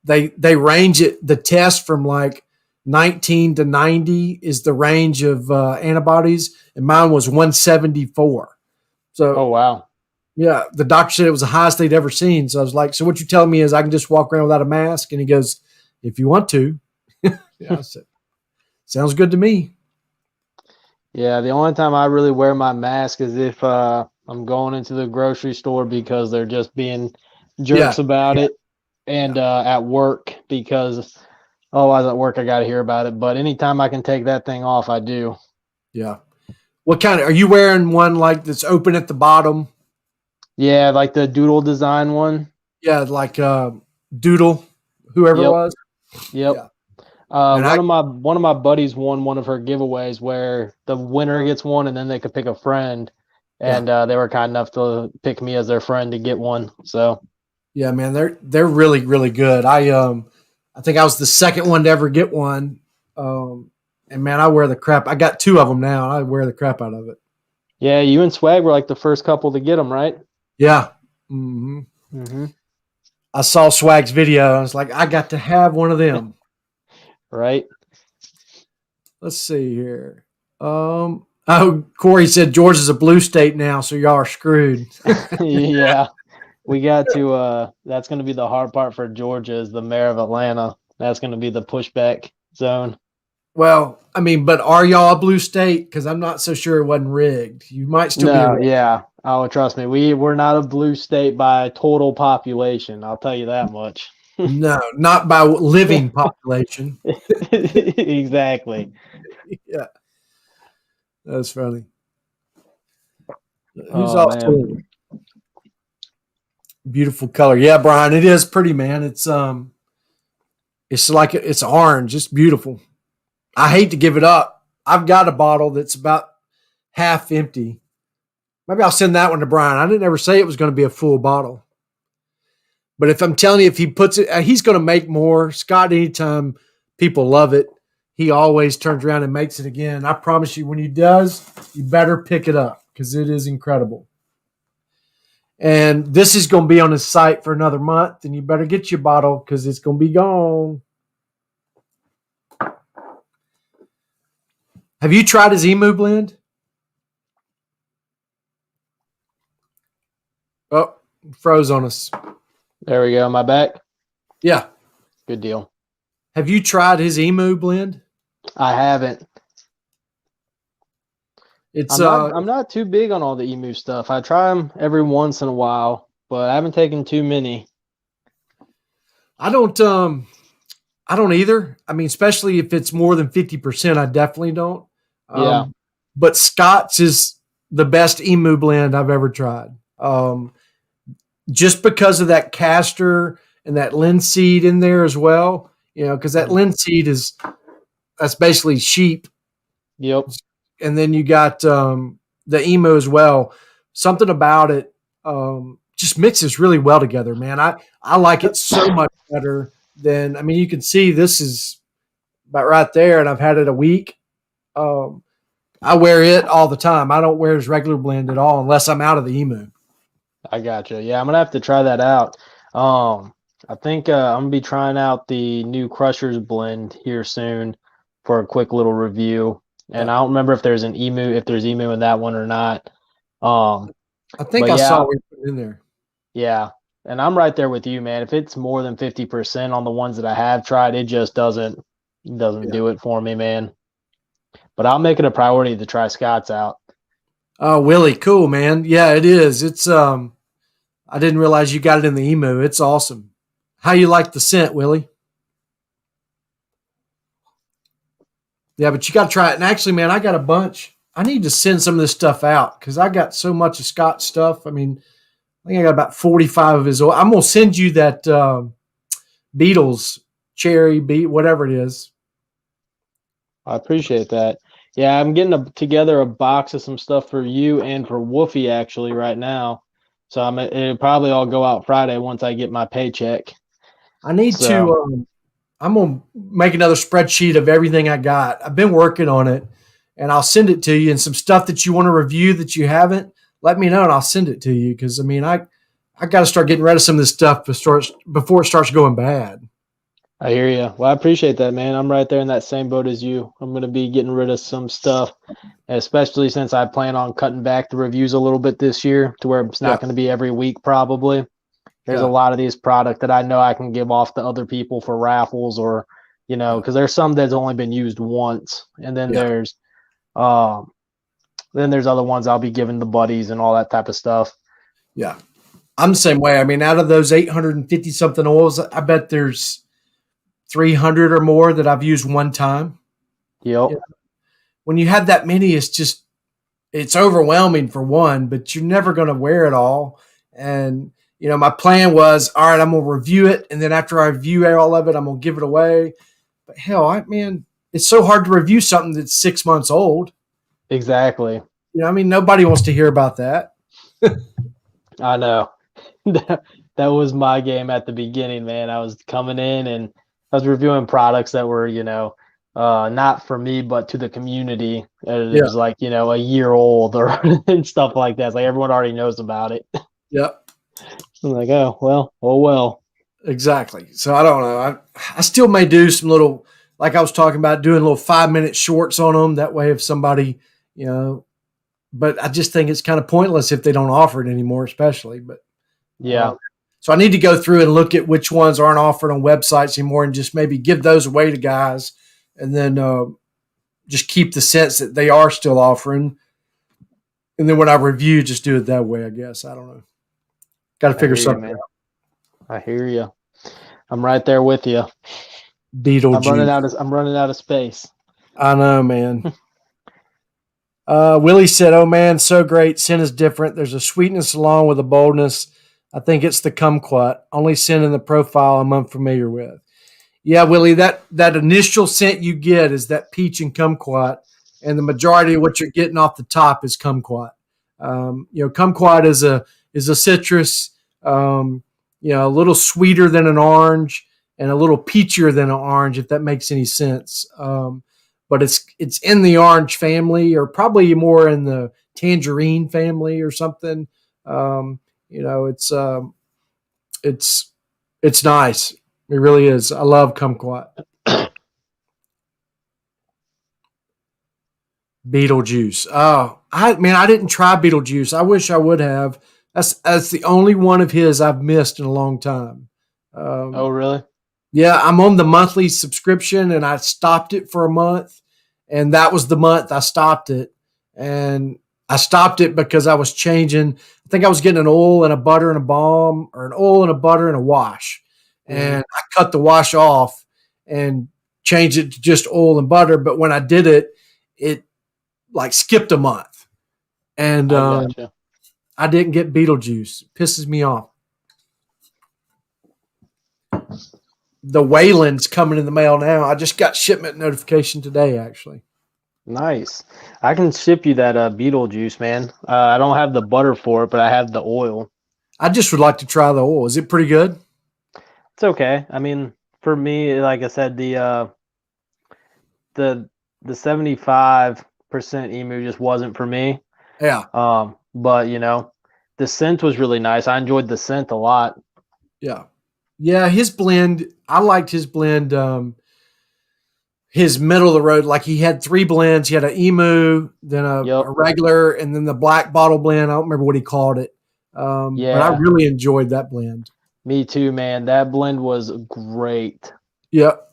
they range it. The test from like 19 to 90 is the range of antibodies, and mine was 174. So, oh wow, yeah, the doctor said it was the highest they'd ever seen. So I was like, "So what you're telling me is I can just walk around without a mask?" And he goes, "If you want to." Yeah, I said, "Sounds good to me." Yeah, the only time I really wear my mask is if I'm going into the grocery store because they're just being jerks about it, and at work because otherwise at work I got to hear about it. But anytime I can take that thing off, I do. Yeah. What kind are you wearing? One like that's open at the bottom? Yeah, like the doodle design one. Yeah, like Doodle, whoever it was. Yep. Yeah. One of my buddies won one of her giveaways where the winner gets one and then they could pick a friend, and they were kind enough to pick me as their friend to get one. So yeah, man, they're really, really good. I think I was the second one to ever get one. And man, I wear the crap. I got two of them now. And I wear the crap out of it. Yeah, you and Swag were like the first couple to get them, right? Yeah. Mm-hmm. Mm-hmm. I saw Swag's video. I was like, I got to have one of them. Right. Let's see here. Corey said Georgia's a blue state now, so y'all are screwed. Yeah. we got to that's going to be the hard part for Georgia is the mayor of Atlanta. That's going to be the pushback zone. Well, I mean, but are y'all a blue state? Because I'm not so sure it wasn't rigged. You might still be a No, red. yeah. Oh, trust me. We're not a blue state by total population. I'll tell you that much. No, not by living population. Exactly. Yeah, that's funny. Who's Oh also man. beautiful color? Yeah, Brian, it is pretty, man. It's like it's orange. It's beautiful. I hate to give it up. I've got a bottle that's about half empty. Maybe I'll send that one to Brian. I didn't ever say it was going to be a full bottle. But if I'm telling you, if he puts it, he's going to make more. Scott, anytime people love it, he always turns around and makes it again. I promise you, when he does, you better pick it up because it is incredible. And this is going to be on his site for another month, and you better get your bottle because it's going to be gone. Have you tried his emu blend? Oh, froze on us. There we go. Am I back? Yeah. Good deal. Have you tried his emu blend? I haven't. It's I'm not too big on all the emu stuff. I try them every once in a while, but I haven't taken too many. I don't either. I mean, especially if it's more than 50%, I definitely don't. Yeah. But Scott's is the best emu blend I've ever tried. Just because of that castor and that linseed in there as well, because that linseed that's basically sheep. Yep. And then you got the emu as well. Something about it just mixes really well together, man. I like it so much better than, I mean, you can see this is about right there, and I've had it a week. I wear it all the time. I don't wear his regular blend at all unless I'm out of the emu. I gotcha. Yeah, I'm gonna have to try that out. I think I'm gonna be trying out the new Crushers blend here soon for a quick little review. And Yeah. I don't remember if there's emu in that one or not. I think But I saw yeah, what you put in there. yeah. And I'm right there with you, man. If it's more than 50% on the ones that I have tried, it just doesn't do it for me, man. But I'll make it a priority to try Scott's out. Oh, Willie, cool, man. Yeah, it is. It's I didn't realize you got it in the emu. It's awesome. How you like the scent, Willie? Yeah, but you got to try it. And actually, man, I got a bunch. I need to send some of this stuff out because I got so much of Scott's stuff. I mean, I think I got about 45 of his oil. I'm going to send you that Beatles cherry beet, whatever it is. I appreciate that. Yeah, I'm getting together a box of some stuff for you and for Woofy actually right now. So it'll probably all go out Friday once I get my paycheck. I need to. I'm gonna make another spreadsheet of everything I got. I've been working on it, and I'll send it to you. And some stuff that you want to review that you haven't, let me know, and I'll send it to you. Because I mean, I got to start getting rid of some of this stuff before it starts going bad. I hear you. Well, I appreciate that, man. I'm right there in that same boat as you. I'm going to be getting rid of some stuff, especially since I plan on cutting back the reviews a little bit this year to where it's not going to be every week probably. There's a lot of these products that I know I can give off to other people for raffles or, because there's some that's only been used once. And then there's other ones I'll be giving the buddies and all that type of stuff. Yeah. I'm the same way. I mean, out of those 850 something oils, I bet there's 300 or more that I've used one time. Yep. When you have that many, it's overwhelming for one, but you're never going to wear it all. And, my plan was, all right, I'm going to review it. And then after I review all of it, I'm going to give it away. But hell, it's so hard to review something that's 6 months old. Exactly. Nobody wants to hear about that. I know. That was my game at the beginning, man. I was coming in and I was reviewing products that were, not for me, but to the community. It was like, a year old or and stuff like that. It's like everyone already knows about it. Yep. I'm like, oh well. Exactly. So I don't know. I still may do some little, like I was talking about, doing little 5-minute shorts on them. That way, if somebody, but I just think it's kind of pointless if they don't offer it anymore, especially. But Yeah. So I need to go through and look at which ones aren't offered on websites anymore and just maybe give those away to guys, and then just keep the scents that they are still offering. And then when I review, just do it that way, I guess. I don't know. Got to figure something out. I hear you. I'm right there with you. Beetlejuice. I'm running out of space. I know, man. Willie said, "Oh man, so great. Scent is different. There's a sweetness along with a boldness. I think it's the kumquat. Only scent in the profile I'm unfamiliar with." Yeah, Willie, that initial scent you get is that peach and kumquat, and the majority of what you're getting off the top is kumquat. Kumquat is a citrus, a little sweeter than an orange and a little peachier than an orange, if that makes any sense. But it's in the orange family, or probably more in the tangerine family or something. It's nice. It really is. I love kumquat. Beetlejuice. Oh, I didn't try Beetlejuice. I wish I would have. That's the only one of his I've missed in a long time. Oh, really? Yeah, I'm on the monthly subscription, and I stopped it for a month, and that was the month I stopped it. And I stopped it because I was changing. I think I was getting an oil and a butter and a balm, or an oil and a butter and a wash. And I cut the wash off and changed it to just oil and butter. But when I did it, it like skipped a month. And I didn't get Beetlejuice. It pisses me off. The Wayland's coming in the mail now. I just got shipment notification today, actually. Nice. I can ship you that Beetlejuice, man. I don't have the butter for it, but I have the oil. I just would like to try the oil. Is it pretty good? It's okay. I mean, for me, like I said, the 75% emu just wasn't for me. Yeah. But the scent was really nice. I enjoyed the scent a lot. Yeah. Yeah, his blend, I liked his blend, his middle of the road. Like, he had 3 blends. He had an emu, then a regular, and then the black bottle blend. I don't remember what he called it. But I really enjoyed that blend. Me too, man. That blend was great. Yep.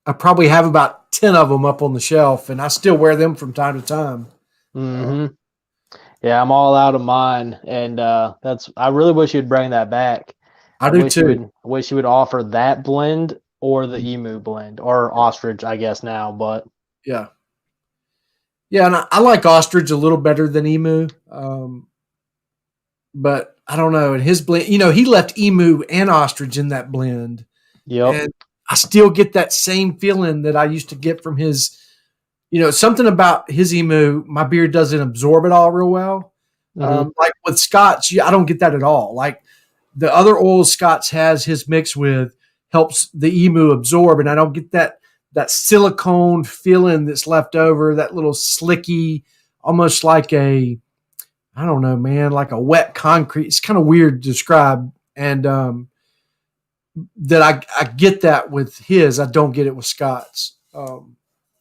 I probably have about 10 of them up on the shelf, and I still wear them from time to time. Mm-hmm. Yeah, I'm all out of mine, and I really wish you'd bring that back. I do too. I wish you would offer that blend or the emu blend, or ostrich, I guess now. But yeah, and I like ostrich a little better than emu. But I don't know. In his blend, he left emu and ostrich in that blend. Yep. And I still get that same feeling that I used to get from his, something about his emu. My beard doesn't absorb it all real well. Mm-hmm. Like with Scotch, I don't get that at all. Like the other oils Scotch has his mix with helps the emu absorb, and I don't get that silicone feeling that's left over, that little slicky, almost like I don't know, man, like a wet concrete. It's kind of weird to describe. And that I get that with his. I don't get it with Scott's.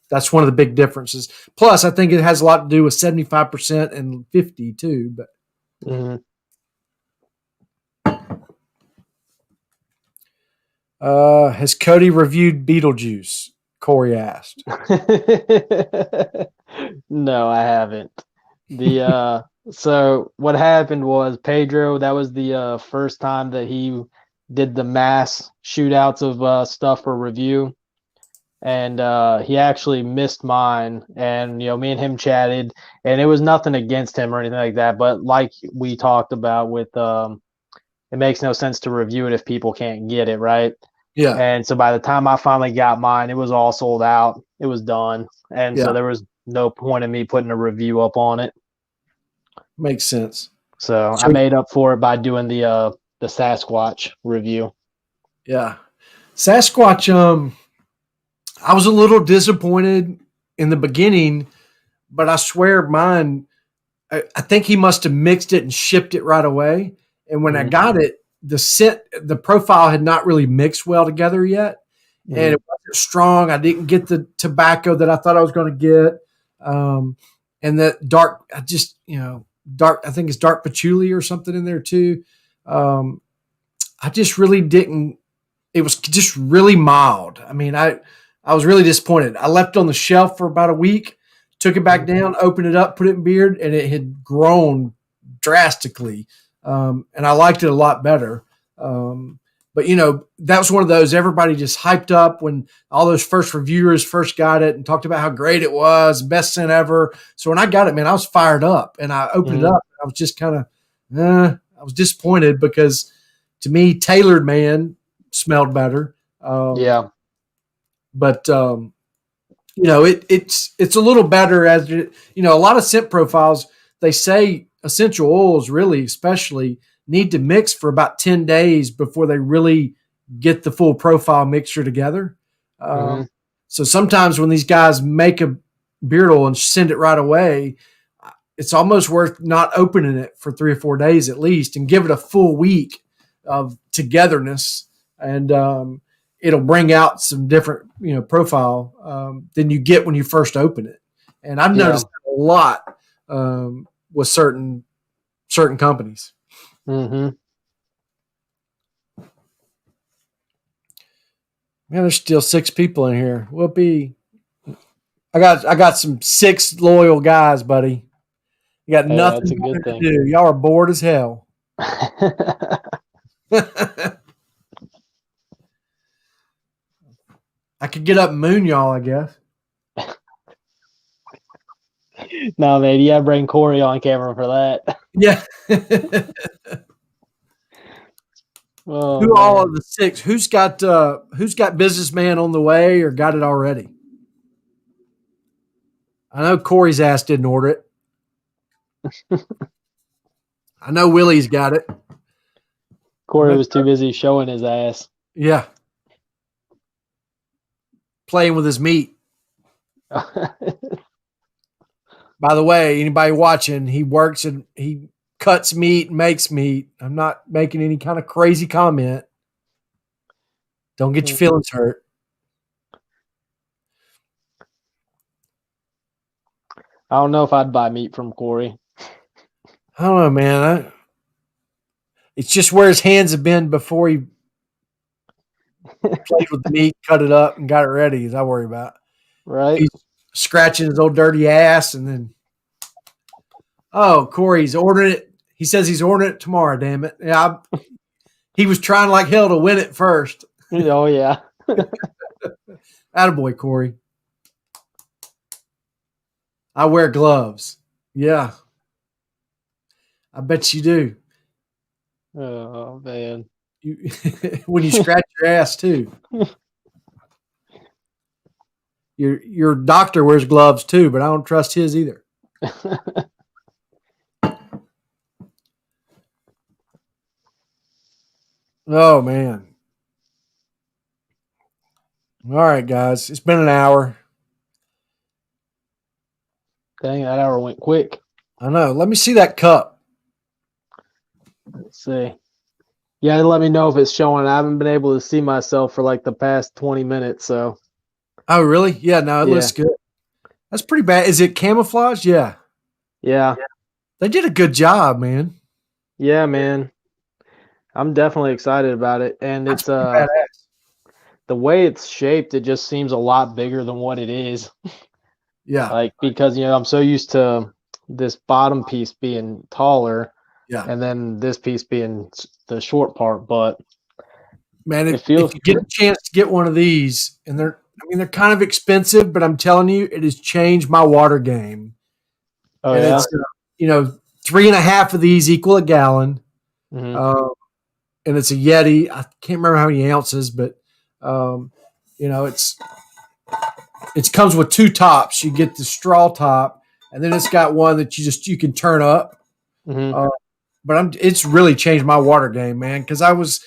That's one of the big differences. Plus, I think it has a lot to do with 75% and 50 too. But has Cody reviewed Beetlejuice? Corey asked. No, I haven't. So what happened was Pedro, that was the first time that he did the mass shootouts of stuff for review. And he actually missed mine. And, me and him chatted. And it was nothing against him or anything like that. But like we talked about with it makes no sense to review it if people can't get it, right? Yeah. And so by the time I finally got mine, it was all sold out. It was done. And so there was no point in me putting a review up on it. Makes sense. So I made up for it by doing the Sasquatch review. Yeah. Sasquatch, I was a little disappointed in the beginning, but I swear mine, I think he must have mixed it and shipped it right away. And when I got it, the profile had not really mixed well together yet. And it wasn't strong. I didn't get the tobacco that I thought I was going to get. And that dark, dark, I think it's dark patchouli or something in there too. I just really didn't. It was just really mild. I mean, I was really disappointed. I left it on the shelf for about a week, took it back down, opened it up, put it in beard, and it had grown drastically. And I liked it a lot better. But that was one of those everybody just hyped up when all those first reviewers first got it and talked about how great it was, best scent ever. So when I got it, man, I was fired up, and I opened it up. I was just kind of, I was disappointed because to me, Tailored Man smelled better. Yeah. But it's a little better as a lot of scent profiles. They say essential oils, really, especially, need to mix for about 10 days before they really get the full profile mixture together. So sometimes when these guys make a beard oil and send it right away, it's almost worth not opening it for 3 or 4 days at least and give it a full week of togetherness. And it'll bring out some different, profile than you get when you first open it. And I've noticed a lot with certain companies. Man, there's still 6 people in here. Whoopee. I got some 6 loyal guys, buddy. You got nothing to do. Y'all are bored as hell. I could get up and moon y'all, I guess. No, man, you gotta bring Corey on camera for that. Yeah. Who all of the 6? Who's got Businessman on the way or got it already? I know Corey's ass didn't order it. I know Willie's got it. Corey was too busy showing his ass. Yeah. Playing with his meat. By the way, anybody watching, he works and he cuts meat, makes meat. I'm not making any kind of crazy comment. Don't get your feelings hurt. I don't know if I'd buy meat from Corey. I don't know, man. It's just where his hands have been before he played with the meat, cut it up, and got it ready, as I worry about. Right. He's scratching his old dirty ass, and then, Corey's ordering it. He says he's ordering it tomorrow, damn it. Yeah, he was trying like hell to win it first. Oh, yeah. Attaboy, Corey. I wear gloves. Yeah. I bet you do. Oh, man. When you scratch your ass, too. Your doctor wears gloves, too, but I don't trust his either. Oh, man. All right, guys. It's been an hour. Dang, that hour went quick. I know. Let me see that cup. Let's see. Yeah, let me know if it's showing. I haven't been able to see myself for like the past 20 minutes, so. Oh, really? Yeah, no, it looks good. That's pretty bad. Is it camouflage? Yeah. Yeah. They did a good job, man. Yeah, man. I'm definitely excited about it. And it's the way it's shaped, it just seems a lot bigger than what it is. Yeah. Like, because, I'm so used to this bottom piece being taller. Yeah. And then this piece being the short part, but man, if you get a chance to get one of these, and they're kind of expensive, but I'm telling you, it has changed my water game. Oh, and yeah? It's, 3.5 of these equal a gallon. Mm-hmm. And it's a Yeti. I can't remember how many ounces, but it comes with 2 tops. You get the straw top, and then it's got one that you can turn up. Mm-hmm. But it's really changed my water game, man, because I was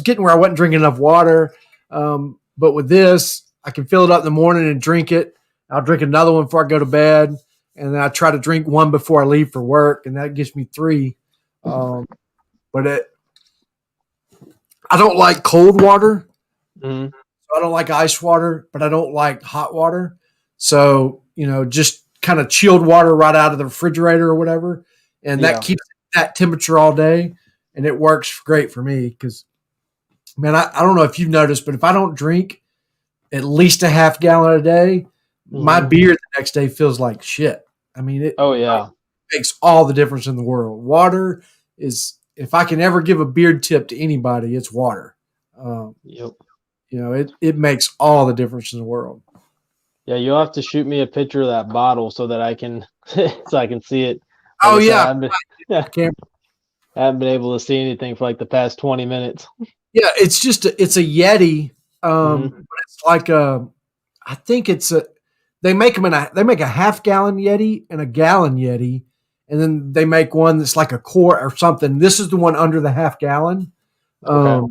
getting where I wasn't drinking enough water. But with this, I can fill it up in the morning and drink it. I'll drink another one before I go to bed, and then I try to drink one before I leave for work, and that gives me 3. But I don't like cold water. Mm-hmm. So I don't like ice water, but I don't like hot water. So, just kind of chilled water right out of the refrigerator or whatever. And that keeps that temperature all day. and it works great for me because, man, I don't know if you've noticed, but if I don't drink at least a half gallon a day, my beer the next day feels like shit. I mean, it Oh yeah. makes all the difference in the world. Water is, if I can ever give a beard tip to anybody, it's water. Yep. It makes all the difference in the world. Yeah, you'll have to shoot me a picture of that bottle so that I can so I can see it. Like Oh I said, yeah, I haven't been able to see anything for like the past 20 minutes. yeah. It's a Yeti. Mm-hmm. But it's like I think it's a. They make a half gallon Yeti and a gallon Yeti, and then they make one that's like a quart or something. This is the one under the half gallon. Okay.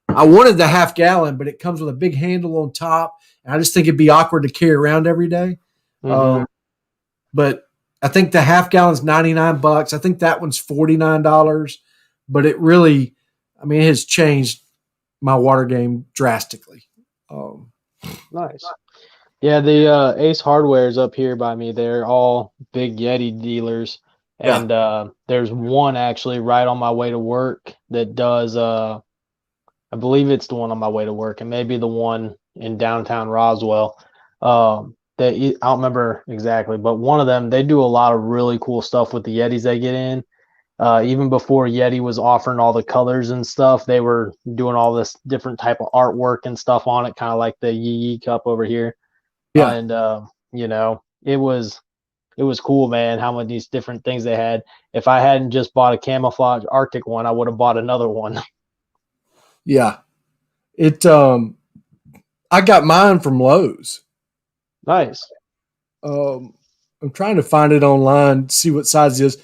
I wanted the half gallon, but it comes with a big handle on top, and I just think it'd be awkward to carry around every day. Mm-hmm. But I think the half gallon's $99. I think that one's $49. But it really, I mean, it has changed my water game drastically. Nice. Yeah, the Ace Hardware's up here by me. They're all big Yeti dealers. Yeah. And there's one actually right on my way to work that does I believe it's the one on my way to work, and maybe the one in downtown Roswell. I don't remember exactly, but one of them, they do a lot of really cool stuff with the Yetis they get in. Even before Yeti was offering all the colors and stuff, they were doing all this different type of artwork and stuff on it, kind of like the Yee Cup over here. Yeah. And it was cool, man, how many these different things they had. If I hadn't just bought a camouflage Arctic one, I would have bought another one. Yeah. I got mine from Lowe's. Nice. I'm trying to find it online, see what size it is.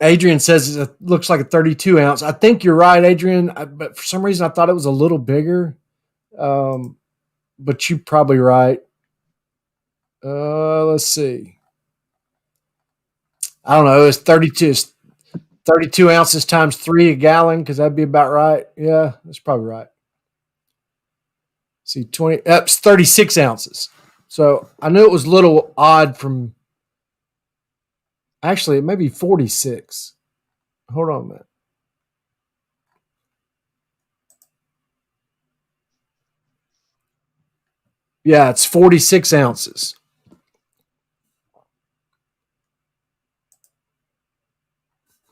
Adrian says it looks like a 32 ounce. I think you're right, Adrian, but for some reason I thought it was a little bigger. But you're probably right. Let's see. I don't know. It's 32 ounces times 3 a gallon, because that'd be about right. Yeah, that's probably right. See, 20. That's 36 ounces. So I knew it was a little odd from. Actually, it may be 46. Hold on a minute. Yeah, it's 46 ounces.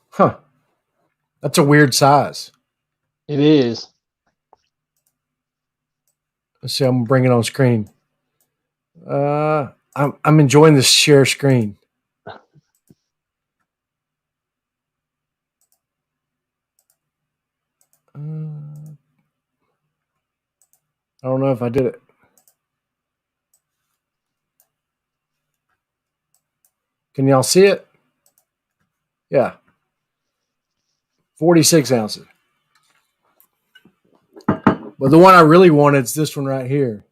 Huh. That's a weird size. It is. Let's see. I'm going to bring it on screen. I'm enjoying this share screen. I don't know if I did it. Can y'all see it? Yeah. 46 ounces. But the one I really wanted is this one right here.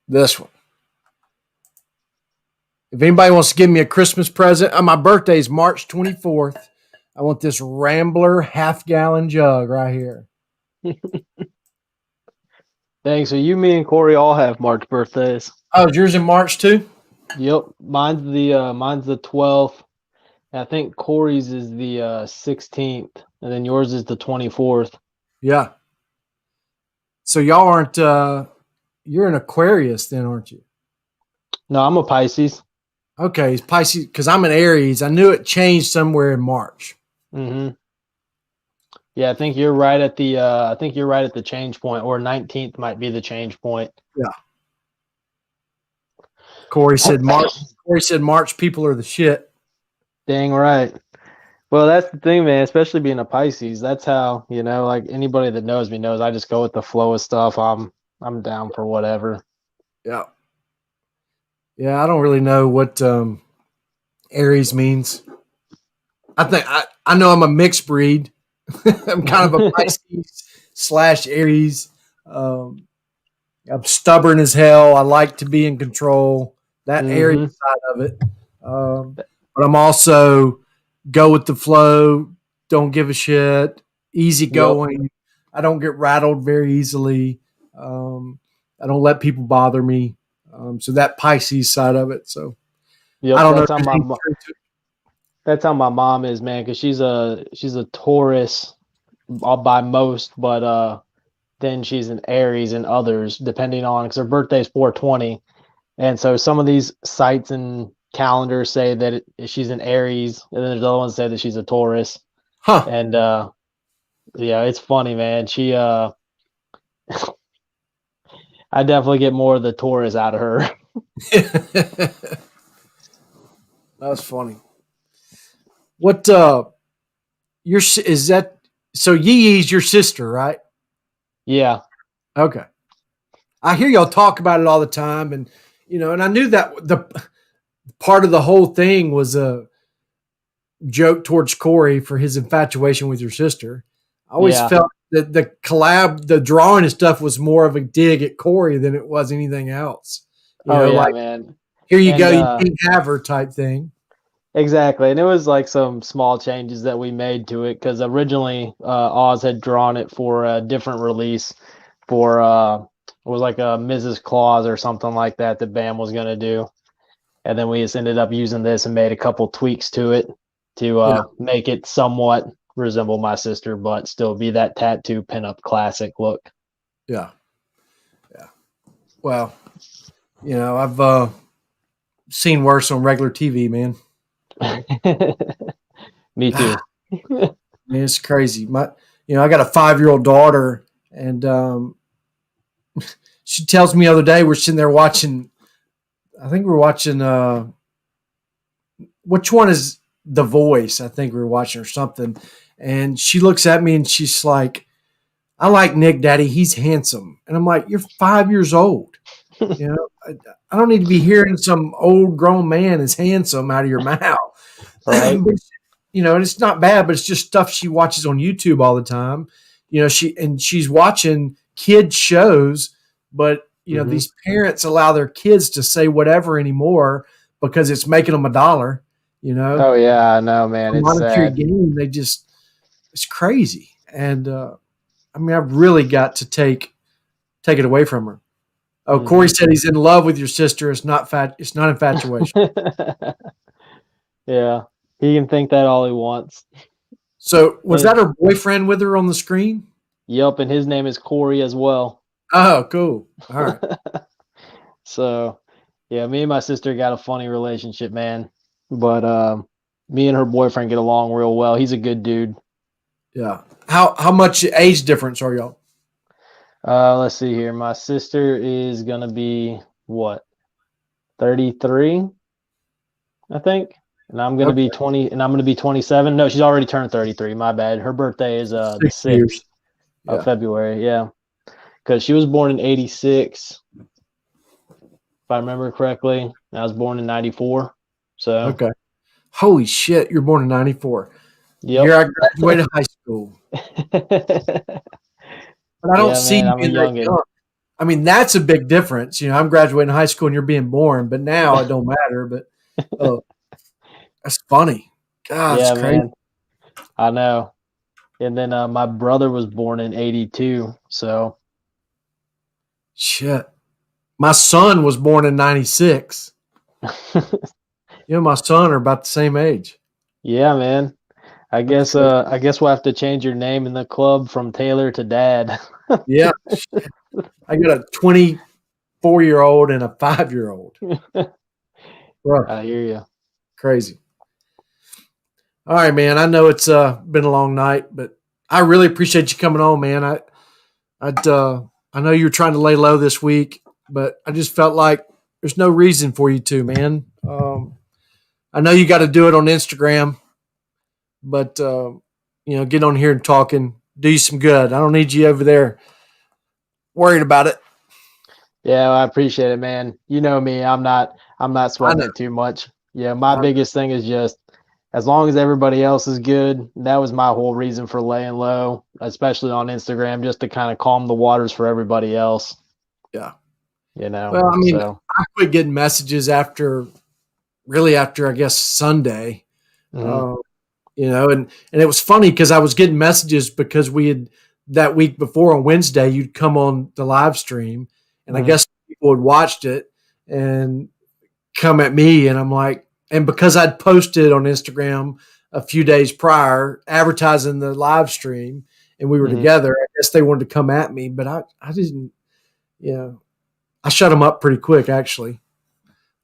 This one. If anybody wants to give me a Christmas present, my birthday is March 24th. I want this Rambler half-gallon jug right here. Dang, so you, me, and Corey all have March birthdays. Oh, is yours in March too? Yep, mine's the 12th. I think Corey's is the 16th, and then yours is the 24th. Yeah. So y'all aren't. You're an Aquarius then, aren't you? No, I'm a Pisces. Okay, it's Pisces, because I'm an Aries. I knew it changed somewhere in March. Mm-hmm. Yeah, I think you're right at the change point, or 19th might be the change point. Yeah. Corey said March people are the shit. Dang right. Well, that's the thing, man, especially being a Pisces. That's how, like anybody that knows me knows I just go with the flow of stuff. I'm down for whatever. Yeah. Yeah, I don't really know what Aries means. I know I'm a mixed breed. I'm kind of a Pisces / Aries. I'm stubborn as hell. I like to be in control. That Aries side of it. But I'm also go with the flow. Don't give a shit. easygoing. I don't get rattled very easily. I don't let people bother me. So that Pisces side of it. So Yep, I don't know. that's how my mom is, man, because she's a Taurus by most, but then she's an Aries and others, depending on, because her birthday's 4/20. And so some of these sites and calendars say that she's an Aries, and then there's other ones that say that she's a Taurus. Huh. And yeah, it's funny, man. I definitely get more of the Taurus out of her. That was funny. What is that? So Yee Yee's your sister, right? Yeah. Okay. I hear y'all talk about it all the time, and and I knew that the part of the whole thing was a joke towards Corey for his infatuation with your sister. I always felt that the collab, the drawing and stuff was more of a dig at Corey than it was anything else. Man. Here you go, you can't have her type thing. Exactly. And it was like some small changes that we made to it because originally Oz had drawn it for a different release for it was like a Mrs. Claus or something like that Bam was going to do. And then we just ended up using this and made a couple tweaks to it to make it somewhat resemble my sister, but still be that tattoo pinup classic look. Yeah. Yeah. Well, I've seen worse on regular TV, man. Me too. Man, it's crazy. I got a 5-year-old daughter, and she tells me the other day we're sitting there watching. I think we're watching. Which one is The Voice? I think we were watching or something, and she looks at me and she's like, "I like Nick, Daddy. He's handsome." And I'm like, "You're 5 years old. I don't need to be hearing some old grown man is handsome out of your mouth." Right. And it's not bad, but it's just stuff she watches on YouTube all the time. She's watching kids shows, but these parents allow their kids to say whatever anymore because it's making them $1. Oh yeah, I know, man. It's monetary sad. gain. It's crazy, and I've really got to take it away from her. Oh, Corey said he's in love with your sister. It's not infatuation. Yeah, he can think that all he wants. So was that her boyfriend with her on the screen? Yep, and his name is Corey as well. Oh, cool. All right. So, yeah, me and my sister got a funny relationship, man. But me and her boyfriend get along real well. He's a good dude. Yeah. How much age difference are y'all? Let's see here. My sister is gonna be what? 33, I think. And I'm gonna be 20, and I'm gonna be 27. No, she's already turned 33. My bad. Her birthday is the 6th of February. Yeah, because she was born in '86, if I remember correctly. And I was born in '94. So okay. Holy shit! You're born in '94. Yep. Here I graduated high school. But I don't see you being that young. I mean, that's a big difference. I'm graduating high school and you're being born, but now it don't matter. But that's funny. God, yeah, it's crazy. Man. I know. And then my brother was born in '82. So shit. My son was born in '96. My son are about the same age. Yeah, man. I guess we'll have to change your name in the club from Taylor to Dad. Yeah. I got a 24-year-old and a 5-year-old. I hear you. Crazy. All right, man. I know it's been a long night, but I really appreciate you coming on, man. I know you were trying to lay low this week, but I just felt like there's no reason for you to, man. I know you got to do it on Instagram, but get on here and talk and do you some good. I don't need you over there worried about it. Yeah, I appreciate it, man. You know me, I'm not sweating it too much. Yeah, my biggest thing is just as long as everybody else is good. That was my whole reason for laying low, especially on Instagram, just to kind of calm the waters for everybody else. Yeah. Well, I quit getting messages after I guess Sunday. and it was funny because I was getting messages because we had that week before on Wednesday, you'd come on the live stream, and I guess people had watched it and come at me, and I'm like, and because I'd posted on Instagram a few days prior advertising the live stream and we were together, I guess they wanted to come at me, but I didn't, I shut them up pretty quick actually.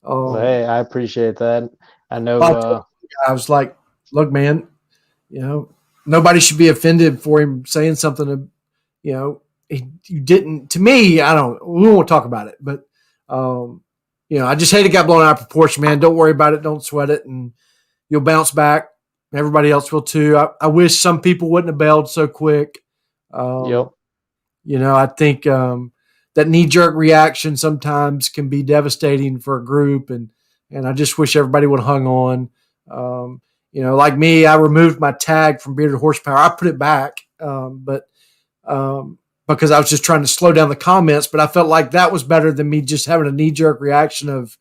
Well, hey, I appreciate that. I know. I was like, look, man, nobody should be offended for him saying something. You didn't. To me, we won't talk about it, but I just hate it got blown out of proportion, man. Don't worry about it. Don't sweat it, and you'll bounce back. Everybody else will too. I wish some people wouldn't have bailed so quick. Yep. I think that knee-jerk reaction sometimes can be devastating for a group, and I just wish everybody would have hung on. Like me, I removed my tag from Bearded Horsepower. I put it back, but because I was just trying to slow down the comments, but I felt like that was better than me just having a knee-jerk reaction of,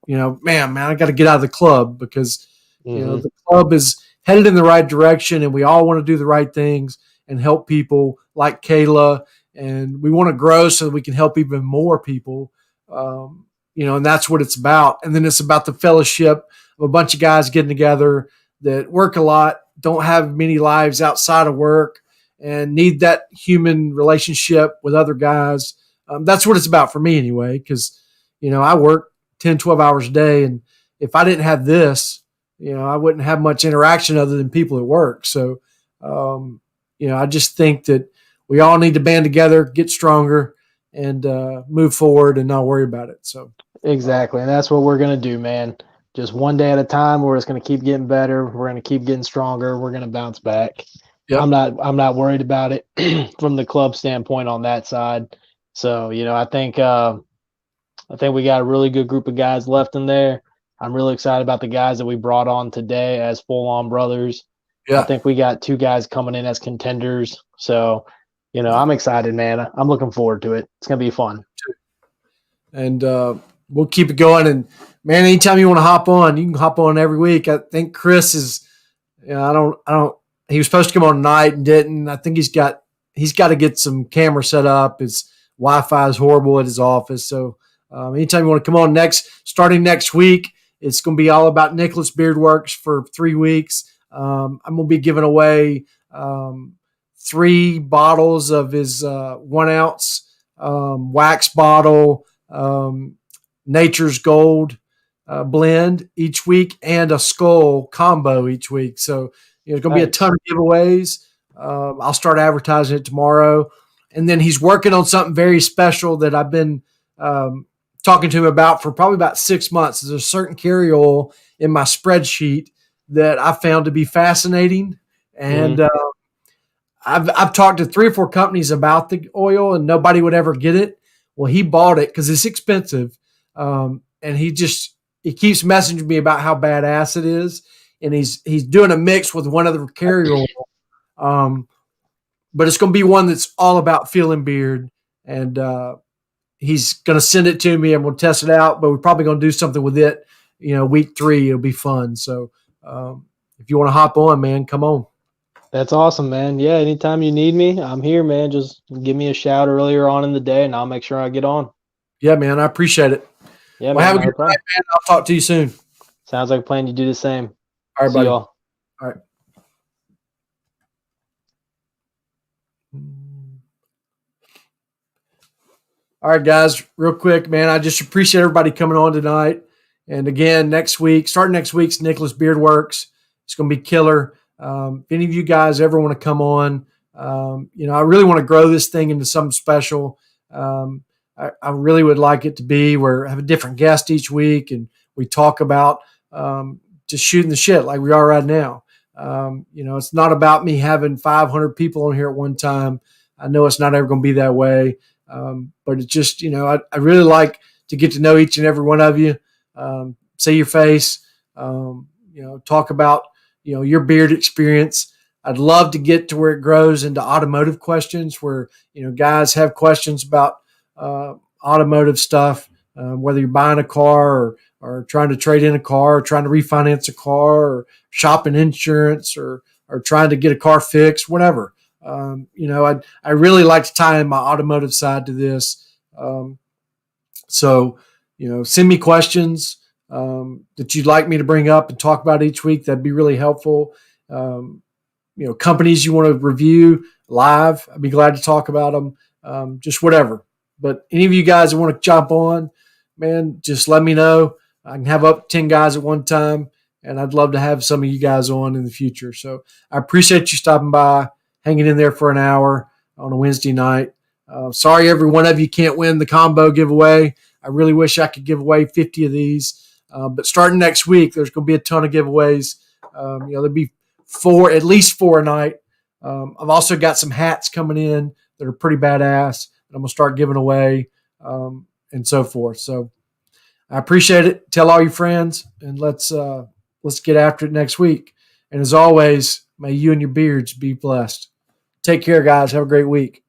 man, I got to get out of the club because, the club is headed in the right direction and we all want to do the right things and help people like Kayla, and we want to grow so that we can help even more people, and that's what it's about. And then it's about the fellowship of a bunch of guys getting together that work a lot, don't have many lives outside of work, and need that human relationship with other guys. That's what it's about for me anyway, because, I work 10, 12 hours a day, and if I didn't have this, I wouldn't have much interaction other than people at work. So, I just think that we all need to band together, get stronger, and move forward and not worry about it. So exactly, and that's what we're going to do, man. Just one day at a time. We're just going to keep getting better. We're going to keep getting stronger. We're going to bounce back. Yep. I'm not worried about it from the club standpoint on that side. So, I think we got a really good group of guys left in there. I'm really excited about the guys that we brought on today as full-on brothers. Yeah. I think we got 2 guys coming in as contenders. So, I'm excited, man. I'm looking forward to it. It's going to be fun. And we'll keep it going. And, man, anytime you want to hop on, you can hop on every week. I think Chris is, I don't. He was supposed to come on tonight and didn't. I think he's got to get some camera set up. His Wi-Fi is horrible at his office. So anytime you want to come on starting next week, it's going to be all about Nicholas Beardworks for 3 weeks. I'm going to be giving away 3 bottles of his 1 ounce wax bottle, Nature's Gold blend each week, and a skull combo each week. So, there's going to be a ton of giveaways. I'll start advertising it tomorrow. And then he's working on something very special that I've been talking to him about for probably about 6 months. There's a certain carry oil in my spreadsheet that I found to be fascinating. And I've talked to 3 or 4 companies about the oil, and nobody would ever get it. Well, he bought it because it's expensive. And he keeps messaging me about how badass it is. And he's doing a mix with one other carry oil. But it's going to be one that's all about feeling beard. And he's going to send it to me and we'll test it out. But we're probably going to do something with it, week 3. It'll be fun. So if you want to hop on, man, come on. That's awesome, man. Yeah, anytime you need me, I'm here, man. Just give me a shout earlier on in the day and I'll make sure I get on. Yeah, man, I appreciate it. Yeah, well, man, have a good night, man. I'll talk to you soon. Sounds like a plan. You do the same. All right, See buddy. y'all. All right. All right, guys, real quick, man, I just appreciate everybody coming on tonight. And again, starting next week's Nicholas Beardworks. It's going to be killer. If any of you guys ever want to come on, I really want to grow this thing into something special. I really would like it to be where I have a different guest each week and we talk about just shooting the shit like we are right now. It's not about me having 500 people on here at one time. I know it's not ever going to be that way. But it's just, I really like to get to know each and every one of you, see your face, talk about, your beard experience. I'd love to get to where it grows into automotive questions where, guys have questions about automotive stuff, whether you're buying a car or trying to trade in a car, or trying to refinance a car, or shopping insurance, or trying to get a car fixed, whatever. I really like to tie in my automotive side to this. So, send me questions that you'd like me to bring up and talk about each week. That'd be really helpful. Companies you want to review live, I'd be glad to talk about them. Just whatever. But any of you guys that want to jump on, man, just let me know. I can have up to 10 guys at one time, and I'd love to have some of you guys on in the future. So I appreciate you stopping by, hanging in there for an hour on a Wednesday night. Sorry, every one of you can't win the combo giveaway. I really wish I could give away 50 of these. But starting next week, there's going to be a ton of giveaways. There'll be at least four a night. I've also got some hats coming in that are pretty badass that I'm going to start giving away, and so forth. So I appreciate it. Tell all your friends, and let's get after it next week. And as always, may you and your beards be blessed. Take care, guys. Have a great week.